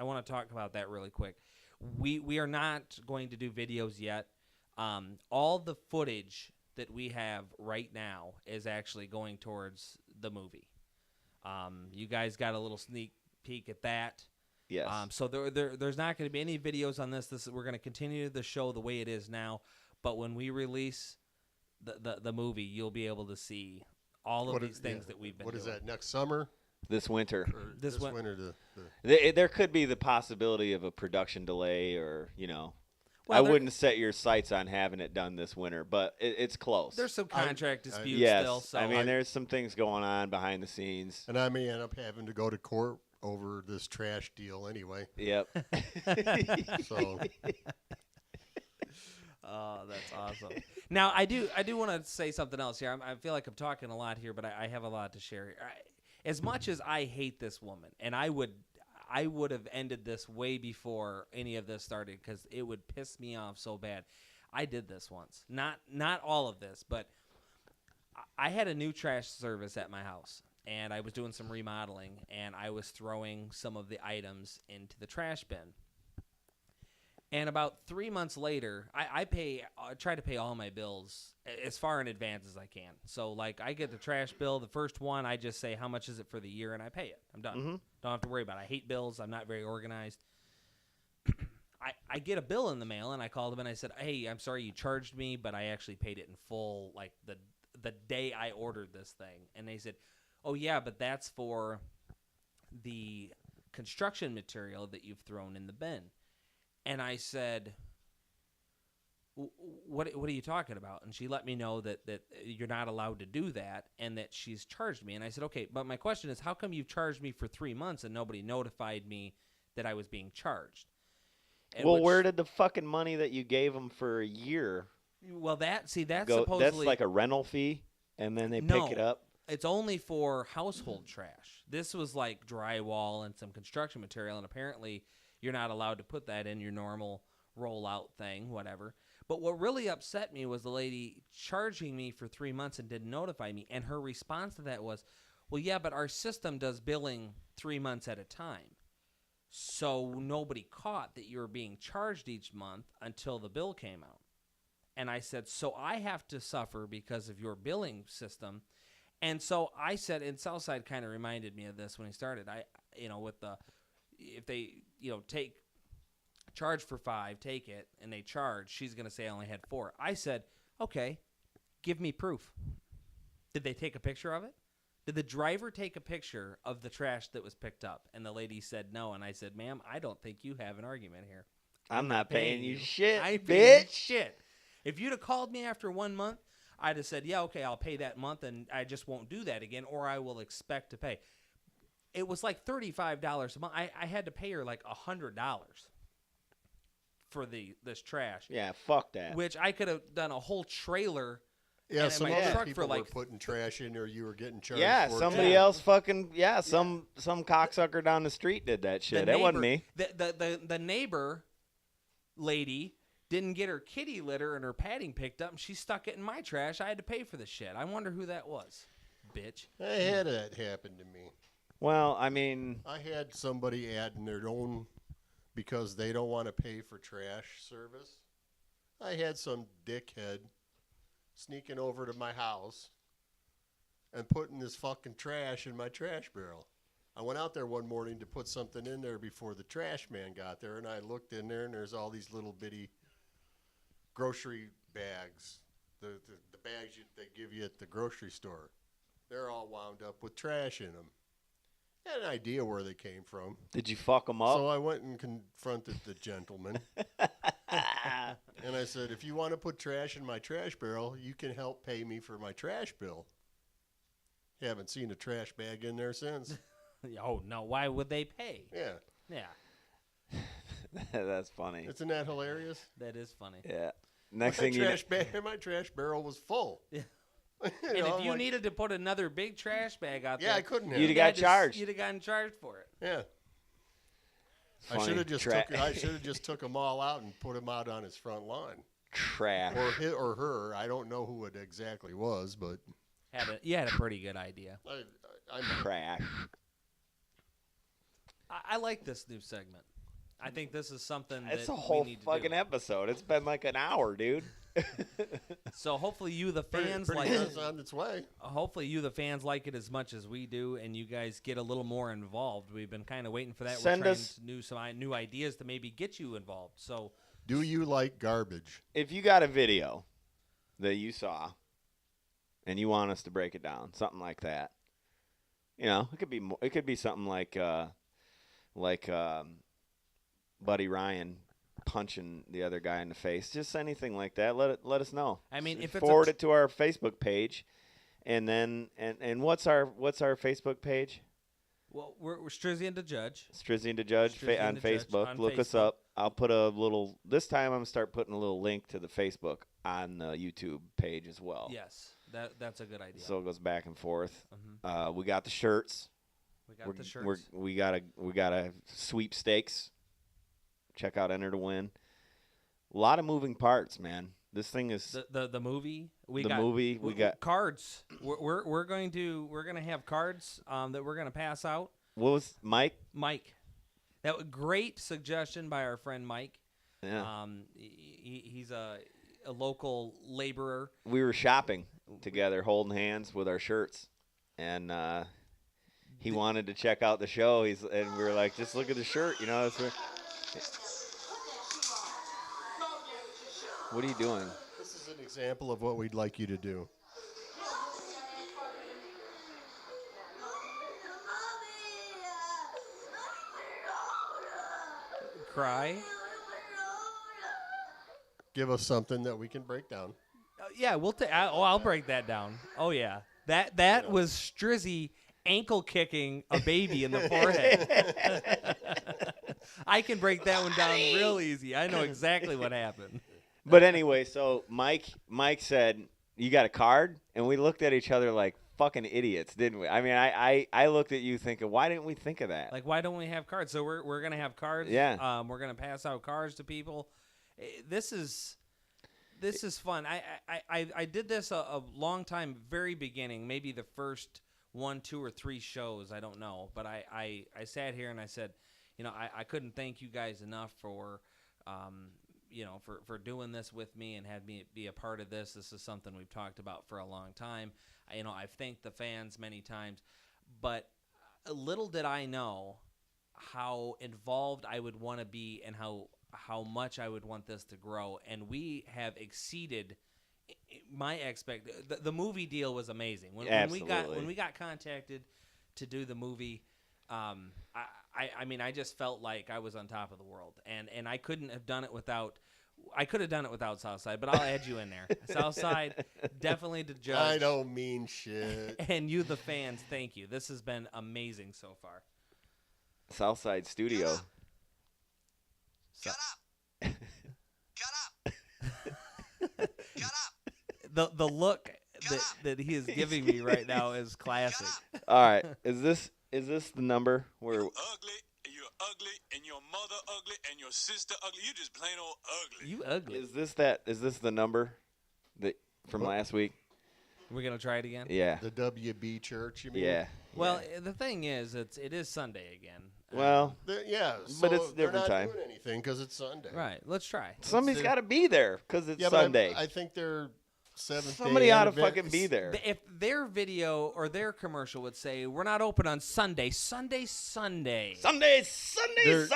want to talk about that really quick. We are not going to do videos yet. All the footage that we have right now is actually going towards the movie. You guys got a little sneak peek at that. Yes. So there's not going to be any videos on this. We're going to continue the show the way it is now. But when we release the movie, you'll be able to see all of these things that we've been doing. What is that, next summer? This winter. Or this winter. There could be the possibility of a production delay or, you know. Well, I wouldn't set your sights on having it done this winter, but it's close. There's some contract disputes yes, still. So I mean, there's some things going on behind the scenes. And I may end up having to go to court over this trash deal anyway. Yep. So. Oh, that's awesome. Now, I do want to say something else here. I feel like I'm talking a lot here, but I have a lot to share. As much as I hate this woman, and I would have ended this way before any of this started because it would piss me off so bad. I did this once. Not all of this, but I had a new trash service at my house, and I was doing some remodeling, and I was throwing some of the items into the trash bin. And about 3 months later, I try to pay all my bills as far in advance as I can. So, like, I get the trash bill. The first one, I just say, how much is it for the year, and I pay it. I'm done. Mm-hmm. Don't have to worry about it. I hate bills. I'm not very organized. I get a bill in the mail, and I called them, and I said, hey, I'm sorry you charged me, but I actually paid it in full, like, the day I ordered this thing. And they said, oh, yeah, but that's for the construction material that you've thrown in the bin. And I said, what are you talking about? And she let me know that you're not allowed to do that and that she's charged me. And I said, okay, but my question is, how come you've charged me for 3 months and nobody notified me that I was being charged? Well, where did the fucking money that you gave them for a year Well, that's go? supposedly... That's like a rental fee, and then they pick it up? It's only for household trash. This was like drywall and some construction material, and apparently... You're not allowed to put that in your normal rollout thing, whatever. But what really upset me was the lady charging me for 3 months and didn't notify me. And her response to that was, well, yeah, but our system does billing 3 months at a time. So nobody caught that you were being charged each month until the bill came out. And I said, so I have to suffer because of your billing system. And so I said, and Southside kind of reminded me of this when he started. If they, take charge for 5, take it, and they charge, she's going to say I only had 4. I said, okay, give me proof. Did they take a picture of it? Did the driver take a picture of the trash that was picked up? And the lady said no. And I said, ma'am, I don't think you have an argument here. I'm not paying you shit, I ain't bitch. paying you shit. If you'd have called me after 1 month, I'd have said, yeah, okay, I'll pay that month, and I just won't do that again, or I will expect to pay. It was like $35 a month. I had to pay her like $100 for this trash. Yeah, fuck that. Which I could have done a whole trailer. Yeah, some other truck people for like were putting trash in there. You were getting charged. Yeah, for somebody it. else fucking some cocksucker down the street did that shit. That wasn't me. The neighbor lady didn't get her kitty litter and her padding picked up, and she stuck it in my trash. I had to pay for the shit. I wonder who that was, bitch. I had that happen to me. Well, I mean, I had somebody adding their own because they don't want to pay for trash service. I had some dickhead sneaking over to my house and putting this fucking trash in my trash barrel. I went out there one morning to put something in there before the trash man got there, and I looked in there, and there's all these little bitty grocery bags, the bags they give you at the grocery store. They're all wound up with trash in them. I had an idea where they came from. did you fuck them up? So I went and confronted the gentleman. And I said, if you want to put trash in my trash barrel, you can help pay me for my trash bill. Haven't seen a trash bag in there since. Oh, no. Why would they pay? Yeah. Yeah, That's funny. Isn't that hilarious? that is funny. Yeah. Next thing you know, My trash barrel was full. Yeah. You And know, if I'm you like, needed to put another big trash bag out yeah, there, I couldn't have. You'd have got had to charged. You'd have gotten charged for it. Yeah. I funny. should have just took them all out and put them out on his front lawn, trash. or him or her. I don't know who it exactly was, but You had a pretty good idea. I'm Trash. I like this new segment. I think this is something It's that a whole we need fucking to do. episode. It's been like an hour, dude. So hopefully you, the fans, pretty like good. it. It's on its way. Hopefully you, the fans, like it as much as we do, and you guys get a little more involved. We've been kind of waiting for that. Send We're us- trying some new ideas to maybe get you involved. So Do you like garbage? If you got a video that you saw and you want us to break it down, something like that, you know, it could be something like Buddy Ryan punching the other guy in the face, just anything like that. Let us know. I mean, if it's forward it to our Facebook page, and then and what's our Facebook page? well, we're Strizzy and the Judge. Strizzy and the Judge Strizzy on and the Judge Facebook. on Look us Facebook. up. I'll put a little. This time I'm gonna start putting a little link to the Facebook on the YouTube page as well. Yes, that's a good idea. So it goes back and forth. Mhm. We got the shirts. We got the shirts. We got a sweepstakes. Check out Enter to Win. A lot of moving parts, man. This thing is The movie we the got movie. We got cards. We're gonna have cards that we're gonna pass out. what was Mike? Mike, that was great suggestion by our friend Mike. Yeah, He's a local laborer. we were shopping together, holding hands with our shirts, and he wanted to check out the show. And we were like, just look at the shirt, you know. What are you doing? This is an example of what we'd like you to do. Cry. Give us something that we can break down. Yeah, I'll break that down. Oh yeah, that was Strizzy ankle kicking a baby in the forehead. I can break that one down real easy. I know exactly what happened. But anyway, so Mike said, "You got a card?" And we looked at each other like fucking idiots, didn't we? I mean, I looked at you thinking, why didn't we think of that? Like, why don't we have cards? So we're gonna have cards. Yeah. We're gonna pass out cards to people. This is fun. I did this a long time, very beginning, maybe the first 1, 2, or 3 shows. I don't know, but I sat here and I said, you know, I couldn't thank you guys enough for, you know, for doing this with me and had me be a part of this. This is something we've talked about for a long time. You know, I've thanked the fans many times, but little did I know how involved I would want to be and how much I would want this to grow. And we have exceeded my the movie deal was amazing. When we got contacted to do the movie, I mean, I just felt like I was on top of the world, and I couldn't have done it without. I could have done it without Southside, but I'll add you in there. Southside, definitely the judge. I don't mean shit. And you, the fans, thank you. This has been amazing so far. Southside Studio. Shut up! Shut up! Shut up! The look that he is giving me right now is classic. All right, is this the number where? You're ugly, and you're ugly, and your mother ugly, and your sister ugly. You just plain old ugly. You ugly. Is this the number that from last week? We're gonna try it again. Yeah. The WB Church, you mean? Yeah. Well, the thing is, it is Sunday again. Well, Yeah, But so it's they're different not time. doing anything because it's Sunday. Right. Let's try. somebody's got to be there because it's Yeah, Sunday. but I think they're Seventh Somebody Day ought to Advent- fucking be there. If their video or their commercial would say, "We're not open on Sunday, Sunday." Sunday. They're-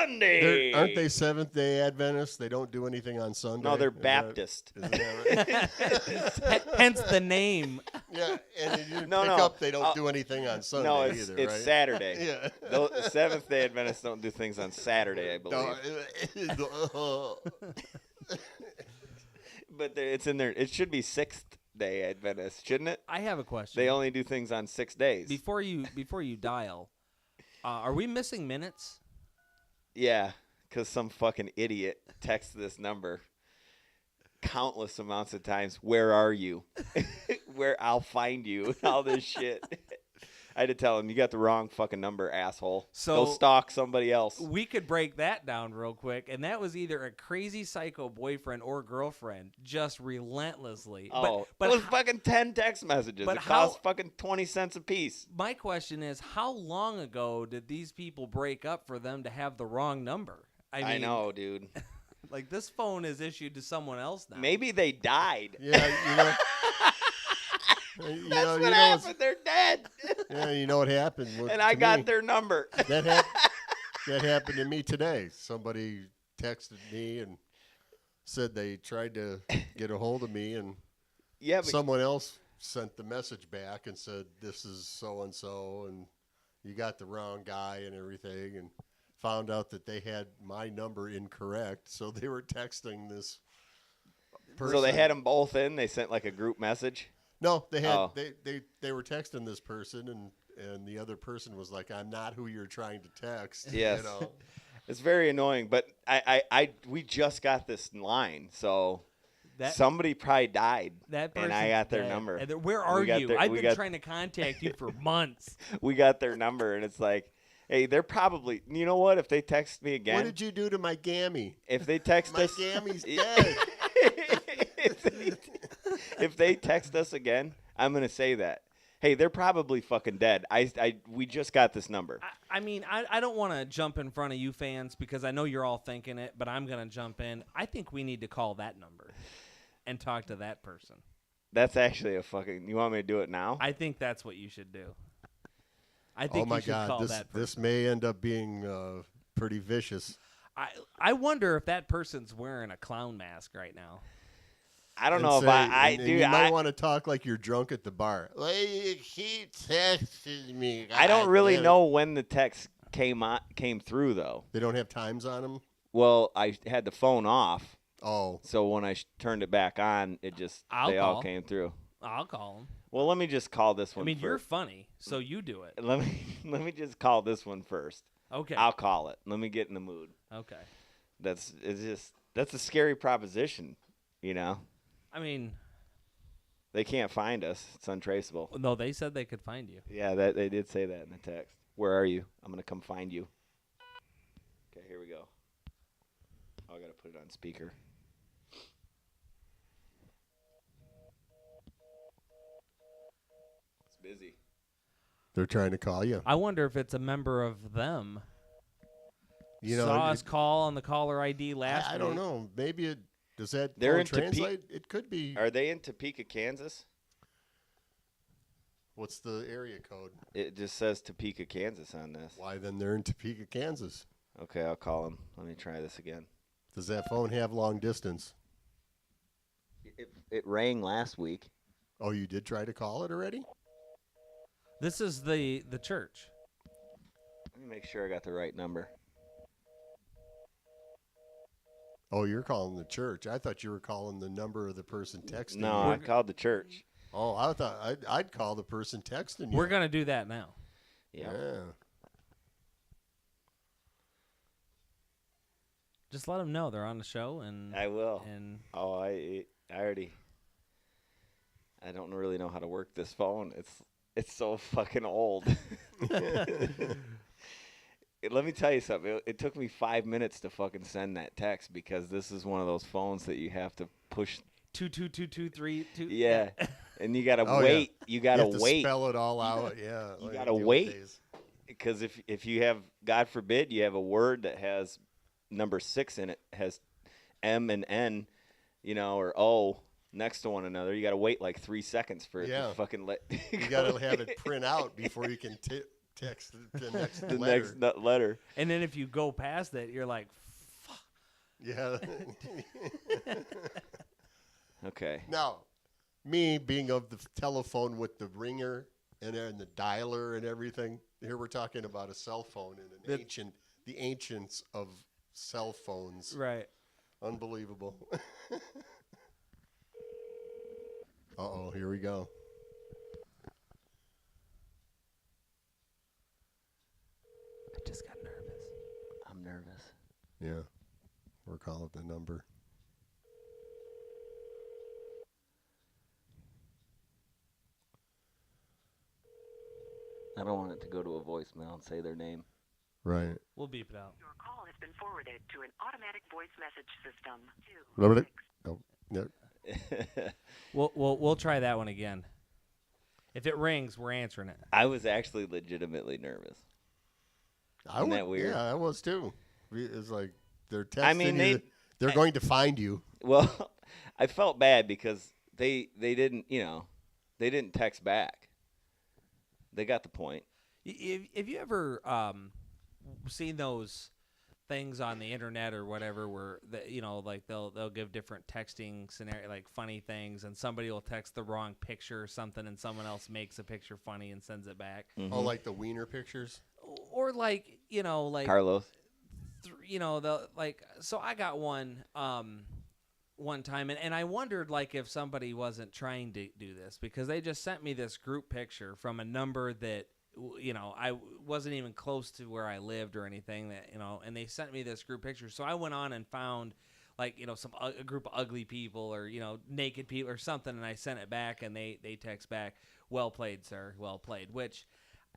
aren't they Seventh Day Adventists? They don't do anything on Sunday. No, they're Is that- Baptist. Isn't that right? Hence the name. Yeah, and if you No, pick no. up, they don't do anything on Sunday No, it's either, right? Saturday. Yeah. The Seventh Day Adventists don't do things on Saturday, I believe. No, But it's in there. It should be Sixth Day Adventist, shouldn't it? I have a question. They only do things on 6 days. Before you dial, are we missing minutes? Yeah, because some fucking idiot texts this number countless amounts of times. Where are you? Where I'll find you? All this shit. I had to tell him, you got the wrong fucking number, asshole. So go stalk somebody else. We could break that down real quick, and that was either a crazy psycho boyfriend or girlfriend, just relentlessly. Oh, but it was fucking 10 text messages. but It cost fucking 20 cents a piece. My question is, how long ago did these people break up for them to have the wrong number? I know, dude. Like, this phone is issued to someone else now. Maybe they died. Yeah, you know. That's what happened. They're dead. Yeah, you know what happened. And I got their number. That happened to me today. Somebody texted me and said they tried to get a hold of me, and someone else sent the message back and said, this is so-and-so, and you got the wrong guy and everything, and found out that they had my number incorrect, so they were texting this person. So they had them both in? They sent like a group message? No, they had they were texting this person, and the other person was like, "I'm not who you're trying to text." Yes, you know? It's very annoying. But we just got this line, so somebody probably died, and I got their number. Where are you? I've been trying to contact you for months. We got their number, and it's like, hey, they're probably. You know what? If they text me again, what did you do to my gammy? If they text my us, gammy's dead. If they text us again, I'm gonna say that. Hey, they're probably fucking dead. We just got this number. I mean, I don't want to jump in front of you fans because I know you're all thinking it, but I'm gonna jump in. I think we need to call that number and talk to that person. That's actually a fucking. You want me to do it now? I think that's what you should do. I think oh my you should God, call that person. This may end up being pretty vicious. I wonder if that person's wearing a clown mask right now. I don't know if I do. You might want to talk like you're drunk at the bar. Well, he texted me. I don't really know when the text came through though. They don't have times on them. Well, I had the phone off. Oh, so when I turned it back on, it just all came through. I'll call him. Well, let me just call this one. I mean, first. You're funny, so you do it. Let me just call this one first. Okay. I'll call it. Let me get in the mood. Okay. That's a scary proposition, you know. I mean, they can't find us. It's untraceable. No, they said they could find you. Yeah, they did say that in the text. Where are you? I'm gonna come find you. Okay, here we go. Oh, I gotta put it on speaker. It's busy. They're trying to call you. I wonder if it's a member of them. You know, saw us call on the caller ID last week. I don't know. Maybe it does that They're in translate? It could be. Are they in Topeka, Kansas? What's the area code? It just says Topeka, Kansas on this. Why then they're in Topeka, Kansas? Okay, I'll call them. Let me try this again. Does that phone have long distance? It rang last week. Oh, you did try to call it already? This is the church. Let me make sure I got the right number. Oh, you're calling the church. I thought you were calling the number of the person texting you. No, I called the church. Oh, I thought I'd call the person texting you. We're going to do that now. Yeah. Just let them know they're on the show. And I will. And I don't really know how to work this phone. It's so fucking old. Let me tell you something. It took me 5 minutes to fucking send that text because this is one of those phones that you have to push 22232. Yeah, and you gotta wait. Yeah. You gotta wait. Spell it all out. Yeah, you gotta wait because if you have, God forbid, you have a word that has number 6 in it, has M and N, or O next to one another. You gotta wait like 3 seconds for it to fucking let. You gotta have it print out before you can text the next the letter. next letter. And then if you go past that, you're like, fuck. Yeah. Okay. Now, me being of the telephone with the ringer and the dialer and everything, here we're talking about a cell phone and the ancients of cell phones. Right. Unbelievable. Uh-oh, here we go. I just got nervous. I'm nervous. Yeah. We're calling the number. I don't want it to go to a voicemail and say their name. Right. We'll beep it out. Your call has been forwarded to an automatic voice message system. Oh, yeah. We'll try that one again. If it rings, we're answering it. I was actually legitimately nervous. Isn't that weird? Yeah, I was too. It's like they're texting I mean, you. They're going to find you. Well, I felt bad because they didn't, they didn't text back. They got the point. Have you ever seen those things on the internet or whatever where like they'll give different texting scenario, like funny things, and somebody will text the wrong picture or something, and someone else makes a picture funny and sends it back? Mm-hmm. Oh, like the wiener pictures? Or like like Carlos. So I got one one time, and I wondered like if somebody wasn't trying to do this, because they just sent me this group picture from a number that I wasn't even close to where I lived or anything, that and they sent me this group picture. So I went on and found like a group of ugly people or naked people or something, and I sent it back, and they text back, "Well played, sir, well played," which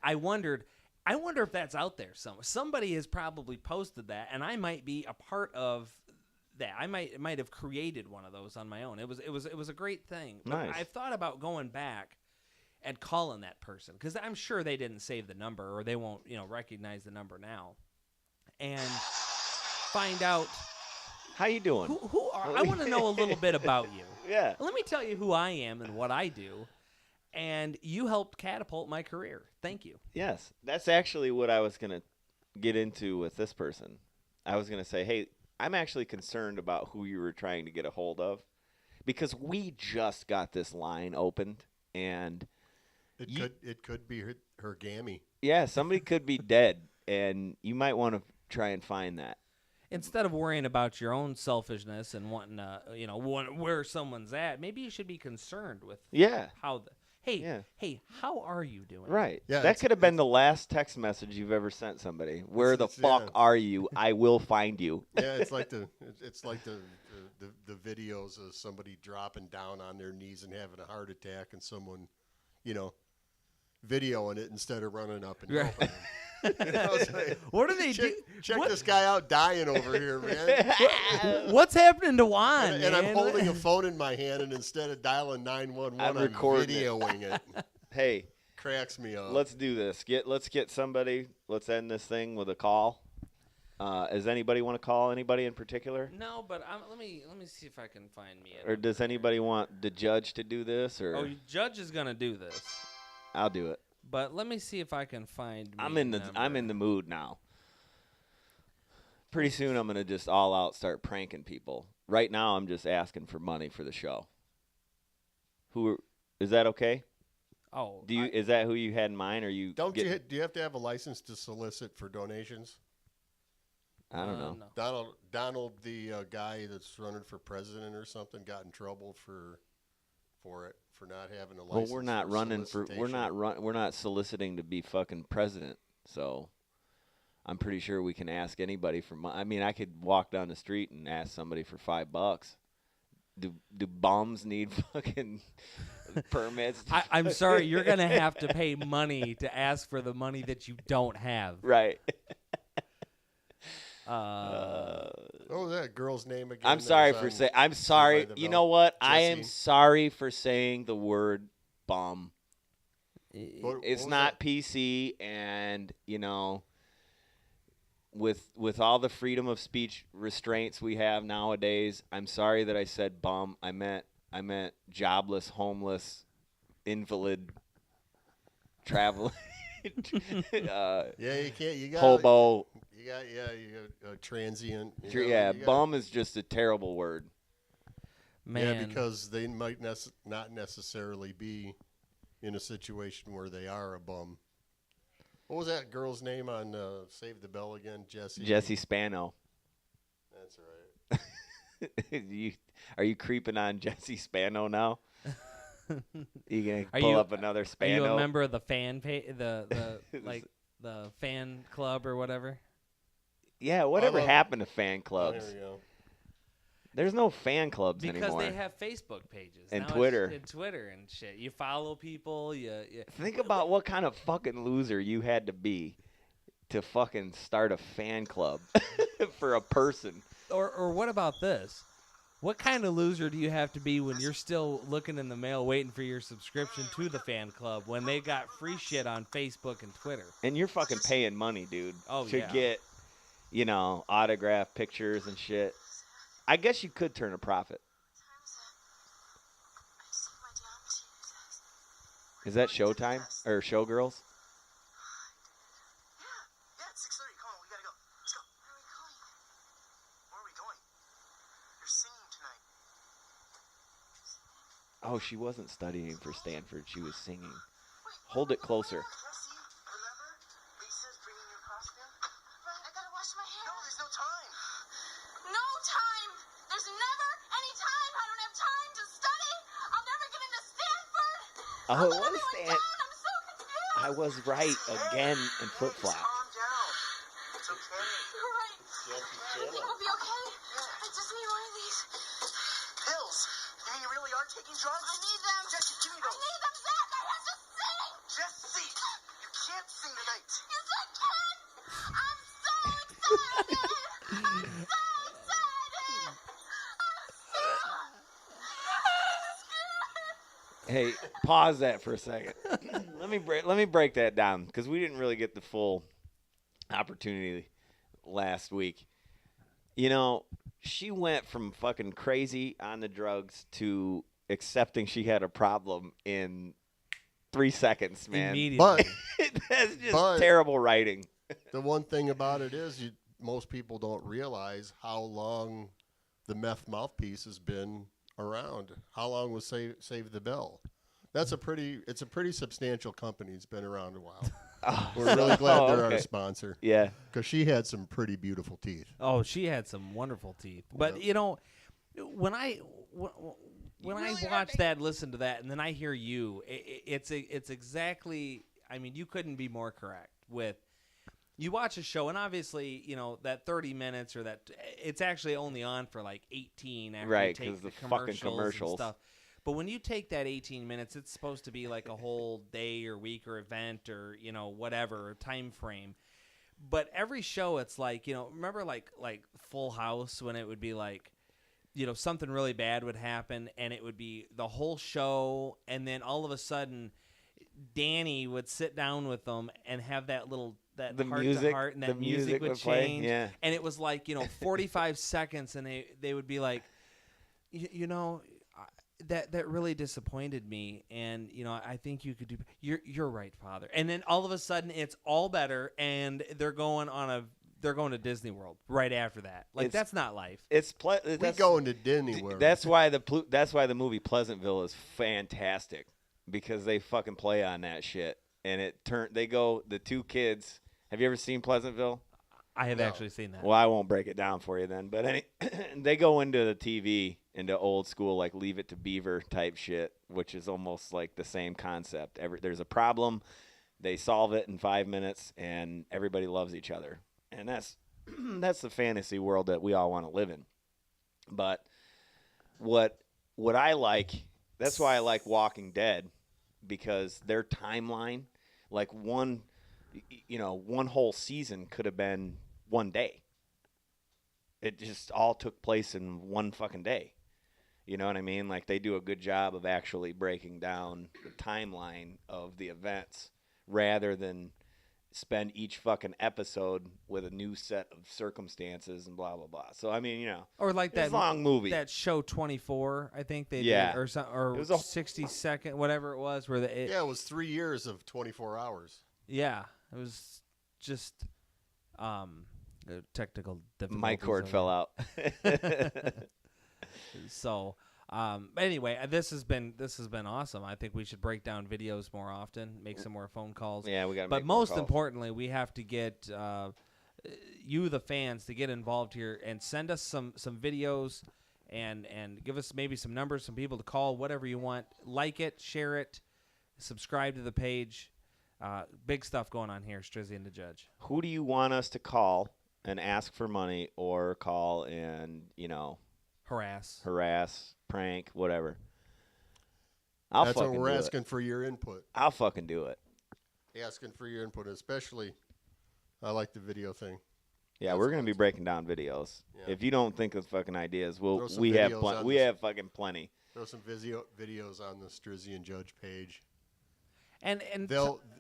I wonder if that's out there somewhere. Somebody has probably posted that, and I might be a part of that. I might have created one of those on my own. It was a great thing. But Nice. I've thought about going back and calling that person, because I'm sure they didn't save the number, or they won't recognize the number now, and find out How you doing? who are. I want to know a little bit about you. Yeah. Let me tell you who I am and what I do. And you helped catapult my career. Thank you. Yes. That's actually what I was going to get into with this person. I was going to say, hey, I'm actually concerned about who you were trying to get a hold of, because we just got this line opened, and It could be her gammy. yeah, somebody could be dead, and you might want to try and find that. Instead of worrying about your own selfishness and wanting to, where someone's at, maybe you should be concerned with Yeah. how hey, how are you doing? Right. Yeah, that could have been the last text message you've ever sent somebody. Where the fuck yeah. are you? I will find you. Yeah, it's like the videos of somebody dropping down on their knees and having a heart attack, and someone, videoing it instead of running up and Right. helping them. It's like, What do they check, do? Check What- this guy out dying over here, man. What's happening to Juan? And I'm man? holding a phone in my hand, and instead of dialing 911, I'm I'm recording it. videoing it. Hey, Cracks me up. let's do this. Let's get somebody. Let's end this thing with a call. Does anybody want to call anybody in particular? No, but let me see if I can find me. Or does anybody want the judge to do this? Or Oh, Judge is gonna do this, I'll do it. but let me see if I can find. Me I'm in the mood now. Pretty soon I'm gonna just all out start pranking people. Right now I'm just asking for money for the show. Is that okay? Oh, Is that who you had in mind, or you? do you have to have a license to solicit for donations? I don't know. No. Donald, the guy that's running for president or something, got in trouble for not having a license. Well, we're not running for. solicitation. We're not soliciting to be fucking president. So, I'm pretty sure we can ask anybody for money. I mean, I could walk down the street and ask somebody for $5. Do bums need fucking permits? I'm sorry, you're gonna have to pay money to ask for the money that you don't have. Right. What was that girl's name again? I'm that sorry was for on saying. I'm Saved by sorry. the You Bell? know what? I am Jesse? sorry for saying the word bum. What It's was not that? PC, and with all the freedom of speech restraints we have nowadays, I'm sorry that I said bum. I meant jobless, homeless, invalid, traveling, Yeah, you can't. You got hobo. You got transient. Bum is just a terrible word. Man, Yeah, because they might not necessarily be in a situation where they are a bum. What was that girl's name on Save the Bell again? Jessie. Jesse Spano. That's right. Are you creeping on Jesse Spano now? You gonna Are pull you- up another Are Spano? you a member of the fan the like the fan club or whatever? Yeah, whatever love- happened to fan Oh, clubs? there we go. There's no fan clubs Because anymore. they have Facebook pages And now it's- Twitter. and Twitter and shit. You follow people. You Think about what kind of fucking loser you had to be to fucking start a fan club for a person. or what about this? What kind of loser do you have to be when you're still looking in the mail waiting for your subscription to the fan club when they got free shit on Facebook and Twitter? And you're fucking paying money, dude, Oh, to yeah. get, autograph pictures and shit. I guess you could turn a profit. Is that Showtime or Showgirls? Yeah, it's 6:30. Come on, we gotta go. Let's go. Where are we going? Where are we going? You're singing tonight. Oh, she wasn't studying for Stanford. She was singing. Hold it closer. Jesse, remember? Lisa's bringing your costume. But I gotta wash my hair. No, there's no time. No time! There's never any time! I don't have time to study! I'll never get into Stanford! Oh, I'll let what is everyone that? down! I'm so confused! I was right again in flip flop. Calm down. It's okay. You're right. Everything will be okay. I just need one of these. Pills. You mean you really are taking drugs? I need them. Jesse, give me I those. need them, Zach! I have to sing! Jesse, you can't sing tonight. Yes, I can! I'm so excited! I'm so excited! Hey, pause that for a second. let me break that down because we didn't really get the full opportunity last week. She went from fucking crazy on the drugs to accepting she had a problem in 3 seconds, man. Immediately. But That's just But- terrible writing. the one thing about it is, most people don't realize how long the meth mouthpiece has been around. How long was Save the Bell? It's a pretty substantial company. It's been around a while. We're really glad they're okay. our sponsor Yeah. because she had some pretty beautiful teeth. Oh, she had some wonderful teeth. But when I watch that, listen to that, and then I hear you, it's exactly. I mean, you couldn't be more correct. With you watch a show, and obviously, that 30 minutes or that it's actually only on for like 18 after Right, you take 'cause the the fucking commercials commercials. and stuff. But when you take that 18 minutes, it's supposed to be like a whole day or week or event or whatever time frame. But every show, it's like remember like Full House when it would be like something really bad would happen and it would be the whole show, and then all of a sudden Danny would sit down with them and have that The heart music- to heart, and the that music would play, change. yeah. And it was like 45 seconds, and they would be like, that really disappointed me, and I think you could do. You're right, Father. And then all of a sudden, it's all better, and they're going to Disney World right after that. Like It's- that's not life. We go into Disney World. That's why the movie Pleasantville is fantastic because they fucking play on that shit. And the two kids. Have you ever seen Pleasantville? I have actually seen that. Well, I won't break it down for you then. But they go into the TV, into old school, like Leave It to Beaver type shit, which is almost like the same concept. There's a problem, they solve it in 5 minutes, and everybody loves each other. And that's the fantasy world that we all want to live in. But what I like, that's why I like Walking Dead, because their timeline, like one whole season could have been one day. It just all took place in one fucking day. You know what I mean? Like they do a good job of actually breaking down the timeline of the events rather than spend each fucking episode with a new set of circumstances and blah blah blah. So I mean, Or like it's that a long movie. that show 24, I think they Yeah. did, or some, or It was a- 60-second, whatever it was, where Yeah, it was 3 years of 24 hours. it was just technical difficulties. My cord over fell out. So, anyway, this has been awesome. I think we should break down videos more often, make some more phone calls. Yeah, we got to But make more most calls. importantly, we have to get you, the fans, to get involved here and send us some videos and give us maybe some numbers, some people to call, whatever you want. Like it, share it, subscribe to the page. Big stuff going on here, Strizzy and the Judge. Who do you want us to call and ask for money, or call and, Harass, prank, whatever? That's what we're asking for your input. I'll fucking do it. Asking for your input, especially. I like the video thing. Yeah, That's we're gonna be awesome. breaking down videos. Yeah. If you don't think of fucking ideas, Throw some we have videos on we this. have fucking plenty. Throw some videos on the Strizzy and Judge page. and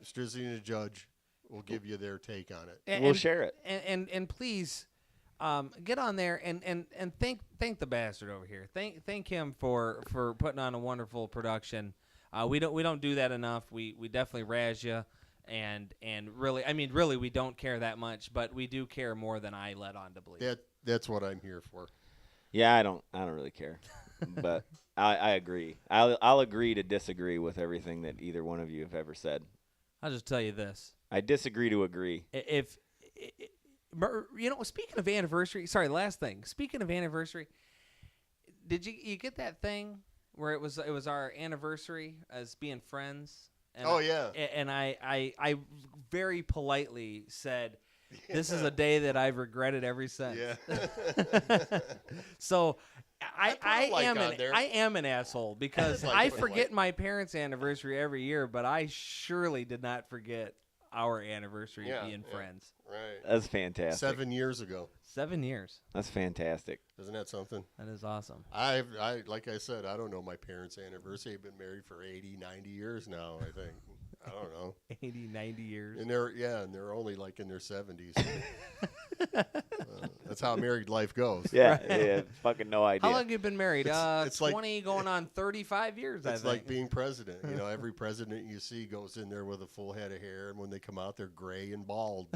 Strizzy and the Judge will give you their take on it. and We'll share it. And please, get on there and thank the bastard over here. Thank him for putting on a wonderful production. We don't do that enough. We definitely razz you. And really, we don't care that much, but we do care more than I let on to believe. That's what I'm here for. Yeah, I don't really care, but I agree. I'll agree to disagree with everything that either one of you have ever said. I'll just tell you this: I disagree to agree. if speaking of anniversary, sorry, last thing. Speaking of anniversary, did you get that thing where it was our anniversary as being friends? And yeah. And I very politely said, "This is a day that I've regretted ever since." Yeah. So I put a like on there. I am an asshole because Like, I put a forget like. my parents' anniversary every year, but I surely did not forget our anniversary of being friends. Right. That's fantastic. 7 years ago. 7 years. That's fantastic. Isn't that something? That is awesome. I like I said, I don't know my parents' anniversary. I've been married for 80, 90 years now, I think. I don't know. 80, 90 years. And they're only like in their 70s. That's how married life goes. Yeah, yeah, fucking no idea. How long have you been married? It's like- 20 going on 35 years, I It's think. like being president. Every president you see goes in there with a full head of hair, and when they come out, they're gray and bald.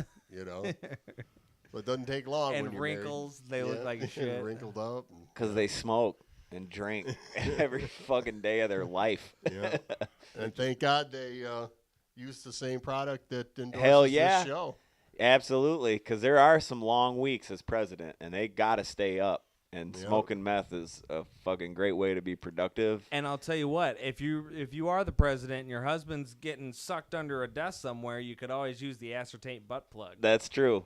So it doesn't take long. And when you're wrinkles, married. they look like shit. Wrinkled up. Because they smoke and drink every fucking day of their life. Yeah. And thank God they use the same product that endorses Hell yeah. this show. Absolutely, because there are some long weeks as president, and they got to stay up. And Yep. smoking meth is a fucking great way to be productive. And I'll tell you what, if you are the president and your husband's getting sucked under a desk somewhere, you could always use the aspartate butt plug. That's true.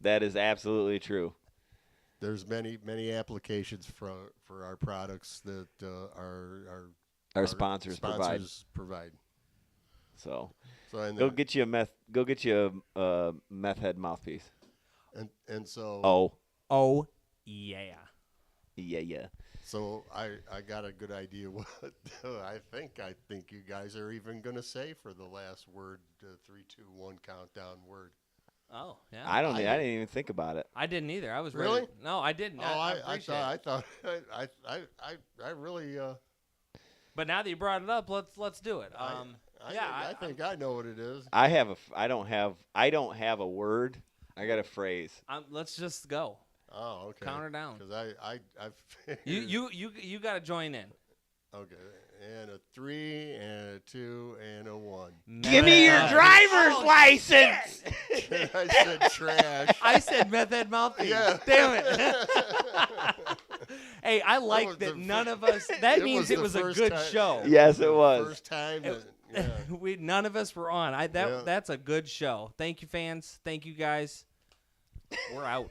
That is absolutely true. There's many applications for our products that Our sponsors provide. So and go get you a meth head mouthpiece. and so Oh, yeah. Yeah. So I got a good idea what I think you guys are even gonna say for the last word, 3, 2, 1 countdown word. Oh, yeah. I didn't even think about it. I didn't either. I was Really? ready. No, I didn't. Oh, I I appreciate it. thought I really But now that you brought it up, let's do it. I think I know what it is. I don't have a word. I got a phrase. Let's just go. Oh, okay. Count her down. Because I've You got to join in. okay, and a 3 and a 2 and a 1. Give me your driver's license. I said trash. I said meth head mouthpiece. Yeah. Damn it. Hey, I like was that the none fir- of us. That it means was it the was a first good time- show. Yes, it was. First time. Yeah. None of us were on. Yeah. That's a good show. Thank you, fans. Thank you, guys. We're out.